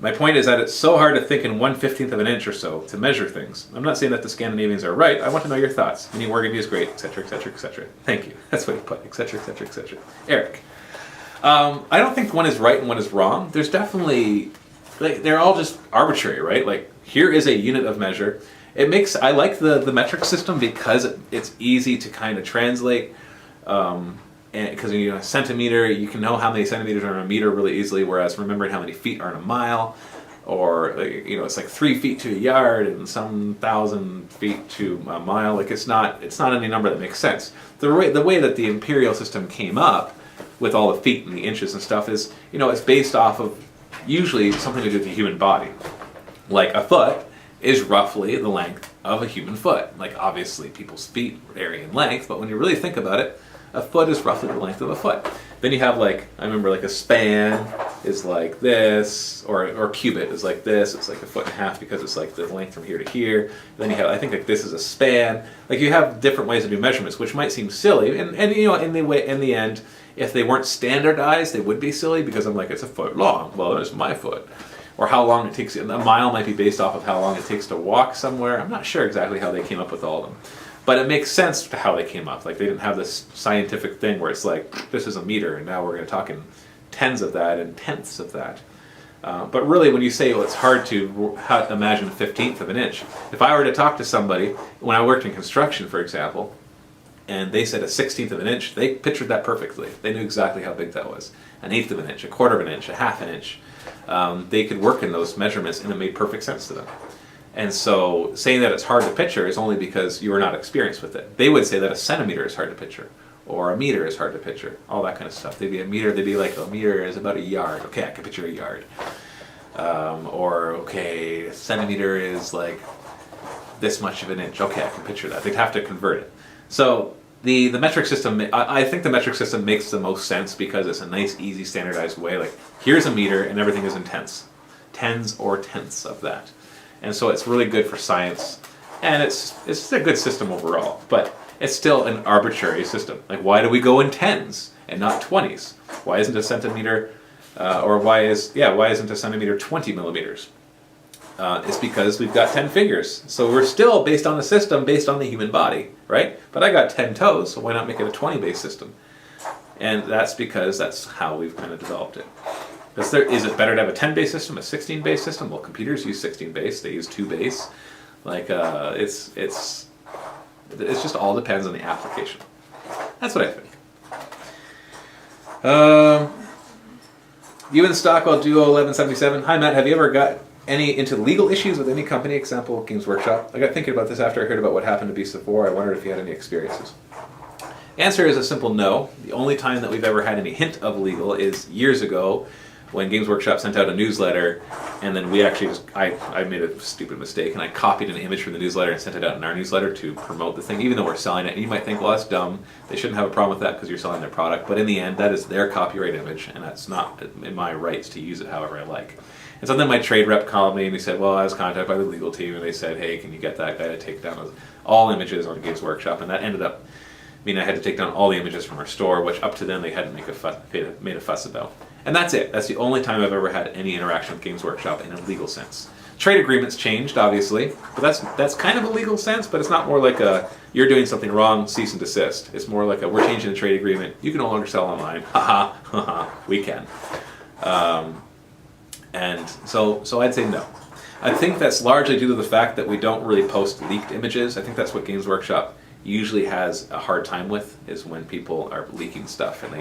My point is that it's so hard to think in 1/15 of an inch or so to measure things. I'm not saying that the Scandinavians are right. I want to know your thoughts. Any Wargaming is great, etc., etc., etc. Thank you. That's what you put, etc., etc., etc. Eric. I don't think one is right and one is wrong. There's definitely, they're all just arbitrary, right? Like, here is a unit of measure. I like the metric system because it's easy to kind of translate. And because a centimeter, you can know how many centimeters are in a meter really easily, whereas remembering how many feet are in a mile, or it's like 3 feet to a yard and some 1,000 feet to a mile. Like it's not any number that makes sense. The way that the imperial system came up with all the feet and the inches and stuff is, it's based off of usually something to do with the human body. Like a foot is roughly the length of a human foot. Like obviously people's feet vary in length, but when you really think about it, a foot is roughly the length of a foot. Then you have I remember a span is like this, or cubit is like this. It's like 1.5 feet because it's like the length from here to here. Then you have, I think this is a span. Like you have different ways to do measurements, which might seem silly, and in the end, if they weren't standardized, they would be silly, because I'm like, it's a foot long. Well, it's my foot. Or how long it takes. A mile might be based off of how long it takes to walk somewhere. I'm not sure exactly how they came up with all of them. But it makes sense to how they came up. Like they didn't have this scientific thing where it's like, this is a meter, and now we're going to talk in tens of that and tenths of that. But really, when you say, it's hard to imagine 1/15 of an inch. If I were to talk to somebody, when I worked in construction, for example, and they said 1/16 of an inch, they pictured that perfectly. They knew exactly how big that was. 1/8 of an inch, 1/4 of an inch, 1/2 an inch. They could work in those measurements, and it made perfect sense to them. And so saying that it's hard to picture is only because you are not experienced with it. They would say that a centimeter is hard to picture, or a meter is hard to picture, all that kind of stuff. They'd be like, a meter is about a yard. Okay, I can picture a yard. A centimeter is like this much of an inch. Okay, I can picture that. They'd have to convert it. So the metric system, I think the metric system makes the most sense because it's a nice, easy, standardized way. Like, here's a meter and everything is in tenths. Tens or tenths of that. And so it's really good for science, and it's a good system overall, but it's still an arbitrary system. Like, why do we go in tens and not 20s? Why isn't a centimeter, why isn't a centimeter 20 millimeters? It's because we've got 10 fingers. So we're still based on a system based on the human body, right? But I got 10 toes, so why not make it a 20-based system? And that's because that's how we've kind of developed it. Is it better to have a 10-base system, a 16-base system? Well, computers use 16-base. They use 2-base. Like, it's just all depends on the application. That's what I think. You in Stockwell Duo 1177. Hi, Matt. Have you ever got into legal issues with any company, example, Games Workshop? I got thinking about this after I heard about what happened to Beasts of War. I wondered if you had any experiences. Answer is a simple no. The only time that we've ever had any hint of legal is years ago when Games Workshop sent out a newsletter, and then we actually I made a stupid mistake, and I copied an image from the newsletter and sent it out in our newsletter to promote the thing, even though we're selling it. And you might think, well, that's dumb. They shouldn't have a problem with that because you're selling their product. But in the end, that is their copyright image, and that's not in my rights to use it however I like. And so then my trade rep called me and he said, well, I was contacted by the legal team, and they said, hey, can you get that guy to take down all images on Games Workshop? And that ended up meaning I had to take down all the images from our store, which up to then they hadn't made a fuss about. And that's it. That's the only time I've ever had any interaction with Games Workshop in a legal sense. Trade agreements changed, obviously, but that's kind of a legal sense, but it's not more like a, you're doing something wrong, cease and desist. It's more like a, we're changing the trade agreement, you can no longer sell online, haha, haha, we can. And so I'd say no. I think that's largely due to the fact that we don't really post leaked images. I think that's what Games Workshop usually has a hard time with, is when people are leaking stuff, and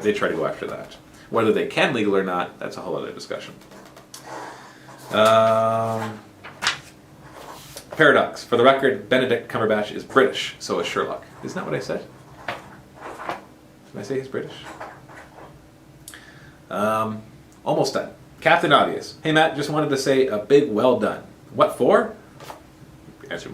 they try to go after that. Whether they can legal or not, that's a whole other discussion. Paradox. For the record, Benedict Cumberbatch is British, so is Sherlock. Isn't that what I said? Did I say he's British? Almost done. Captain Obvious. Hey Matt, just wanted to say a big well done. What for? You're asking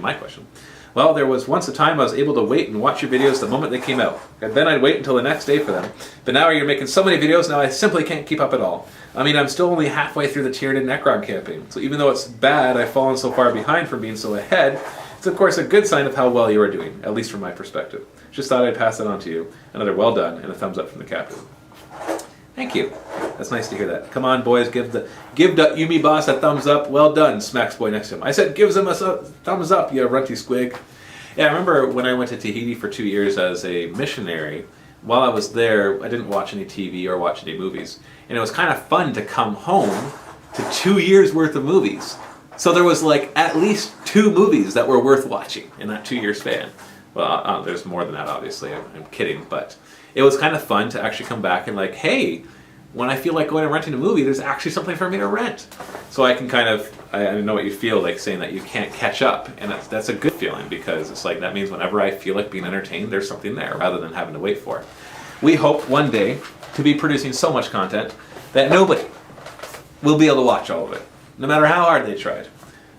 my question. Well, there was once a time I was able to wait and watch your videos the moment they came out. And then I'd wait until the next day for them. But now you're making so many videos, now I simply can't keep up at all. I mean, I'm still only halfway through the Tyranid Necron campaign. So even though it's bad I've fallen so far behind from being so ahead, it's of course a good sign of how well you are doing, at least from my perspective. Just thought I'd pass that on to you. Another well done and a thumbs up from the captain. Thank you. That's nice to hear that. Come on, boys, give the Yumi boss a thumbs up. Well done, smacks boy next to him. I said, gives him a thumbs up, you runty squig. Yeah, I remember when I went to Tahiti for 2 years as a missionary. While I was there, I didn't watch any TV or watch any movies, and it was kind of fun to come home to 2 years worth of movies. So there was like at least 2 movies that were worth watching in that 2-year span. Well, there's more than that, obviously. I'm kidding, but it was kind of fun to actually come back and like, hey, when I feel like going and renting a movie, there's actually something for me to rent. So I can kind of, I know what you feel like saying that you can't catch up, and that's a good feeling, because it's like, that means whenever I feel like being entertained, there's something there, rather than having to wait for it. We hope one day to be producing so much content that nobody will be able to watch all of it, no matter how hard they tried,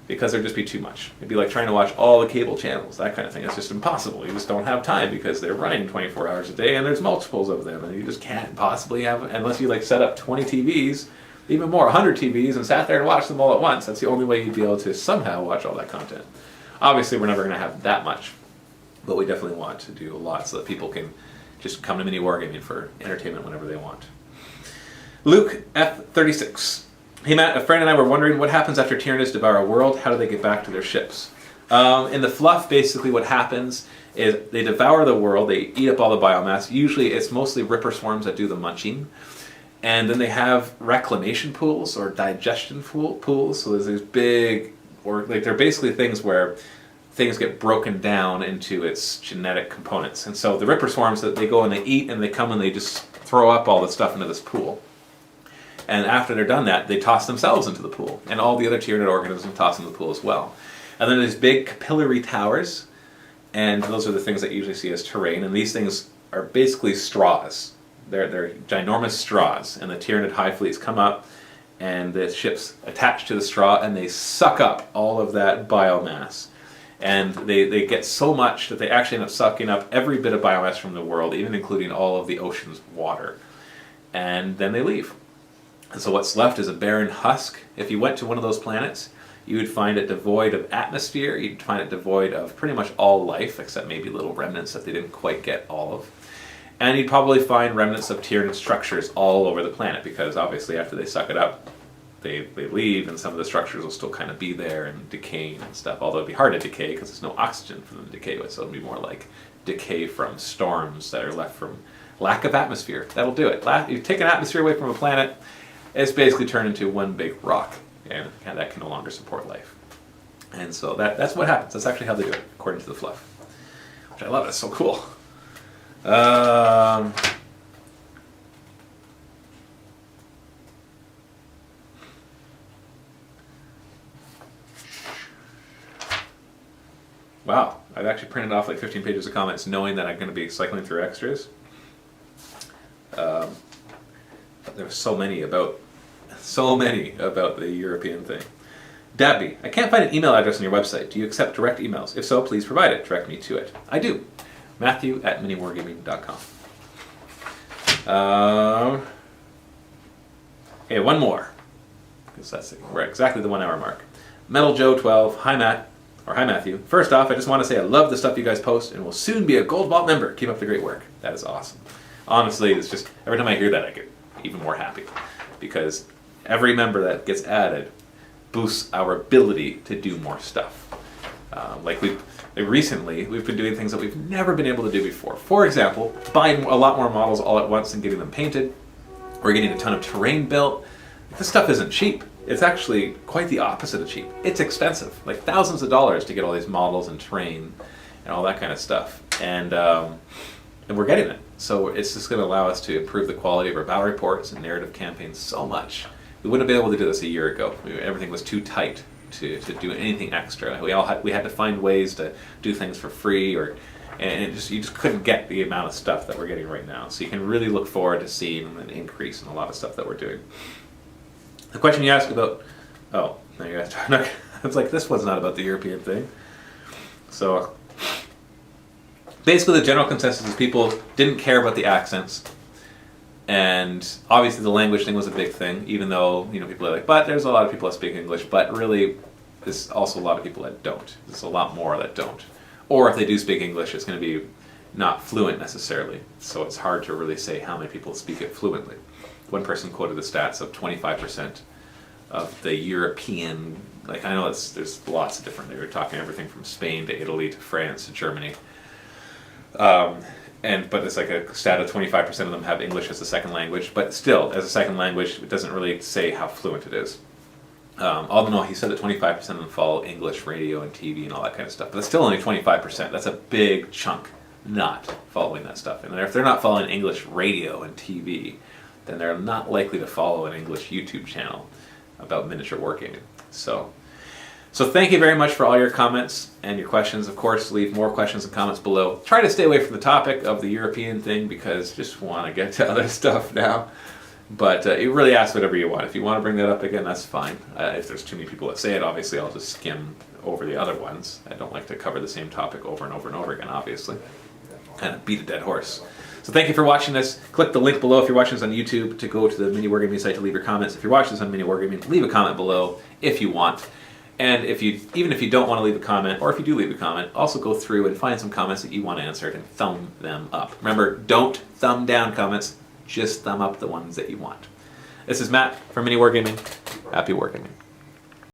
because there'd just be too much. It'd be like trying to watch all the cable channels, that kind of thing. It's just impossible. You just don't have time, because they're running 24 hours a day and there's multiples of them, and you just can't possibly have, unless you like set up 20 TVs, even more, 100 TVs, and sat there and watched them all at once. That's the only way you'd be able to somehow watch all that content. Obviously, we're never going to have that much, but we definitely want to do a lot so that people can just come to Mini Wargaming for entertainment whenever they want. Luke F36. Hey Matt, a friend and I were wondering what happens after Tyranids devour a world. How do they get back to their ships? In the fluff, basically what happens is they devour the world, they eat up all the biomass. Usually it's mostly Ripper swarms that do the munching. And then they have reclamation pools or digestion pools. So there's these big, or like they're basically things where things get broken down into its genetic components. And so the Ripper swarms, that they go and they eat, and they come and they just throw up all the stuff into this pool. And after they're done that, they toss themselves into the pool. And all the other Tyranid organisms toss into the pool as well. And then there's big capillary towers, and those are the things that you usually see as terrain. And these things are basically straws. They're ginormous straws. And the Tyranid high fleets come up, and the ships attach to the straw, and they suck up all of that biomass. And they get so much that they actually end up sucking up every bit of biomass from the world, even including all of the ocean's water. And then they leave. And so what's left is a barren husk. If you went to one of those planets, you would find it devoid of atmosphere, you'd find it devoid of pretty much all life, except maybe little remnants that they didn't quite get all of. And you'd probably find remnants of Tyranid structures all over the planet, because obviously after they suck it up, they leave, and some of the structures will still kind of be there and decaying and stuff, although it'd be hard to decay because there's no oxygen for them to decay with, so it'd be more like decay from storms that are left from lack of atmosphere. That'll do it. You take an atmosphere away from a planet, it's basically turned into one big rock, and that can no longer support life. And so that's what happens. That's actually how they do it, according to the fluff. Which I love. It's so cool. Wow, I've actually printed off like 15 pages of comments knowing that I'm going to be cycling through extras. there were so many about the European thing. Dabby, I can't find an email address on your website. Do you accept direct emails? If so, please provide it. Direct me to it. I do. Matthew@miniwargaming.com. Okay, one more. Because we're exactly the 1 hour mark. Metal Joe 12. Hi Matt. Or hi Matthew. First off, I just want to say I love the stuff you guys post and will soon be a Gold Vault member. Keep up the great work. That is awesome. Honestly, it's just every time I hear that I get even more happy. Because every member that gets added boosts our ability to do more stuff. Recently, we've been doing things that we've never been able to do before. For example, buying a lot more models all at once and getting them painted. We're getting a ton of terrain built. This stuff isn't cheap. It's actually quite the opposite of cheap. It's expensive, like thousands of dollars to get all these models and terrain and all that kind of stuff. And we're getting it. So it's just going to allow us to improve the quality of our battle reports and narrative campaigns so much. We wouldn't have been able to do this a year ago. Everything was too tight to do anything extra. We had to find ways to do things for free, and you just couldn't get the amount of stuff that we're getting right now. So you can really look forward to seeing an increase in a lot of stuff that we're doing. The question you asked about, oh, no, you asked. I was like, this was not about the European thing. So basically, the general consensus is people didn't care about the accents. And obviously the language thing was a big thing, even though people are like, but there's a lot of people that speak English, but really there's also a lot of people that don't. There's a lot more that don't. Or if they do speak English, it's going to be not fluent necessarily. So it's hard to really say how many people speak it fluently. One person quoted the stats of 25% of the European, like I know there's lots of different, they were talking everything from Spain to Italy to France to Germany. But it's like a stat of 25% of them have English as a second language, but still, as a second language, it doesn't really say how fluent it is. Although he said that 25% of them follow English radio and TV and all that kind of stuff, but it's still only 25%. That's a big chunk not following that stuff. And if they're not following English radio and TV, then they're not likely to follow an English YouTube channel about miniature wargaming. So thank you very much for all your comments and your questions. Of course, leave more questions and comments below. Try to stay away from the topic of the European thing because just want to get to other stuff now. But you really ask whatever you want. If you want to bring that up again, that's fine. If there's too many people that say it, obviously I'll just skim over the other ones. I don't like to cover the same topic over and over and over again, obviously. Kind of beat a dead horse. So thank you for watching this. Click the link below if you're watching this on YouTube to go to the Mini Wargaming site to leave your comments. If you're watching this on Mini Wargaming, leave a comment below if you want. And even if you don't want to leave a comment, or if you do leave a comment, also go through and find some comments that you want answered and thumb them up. Remember, don't thumb down comments, just thumb up the ones that you want. This is Matt from Mini Wargaming. Happy Wargaming.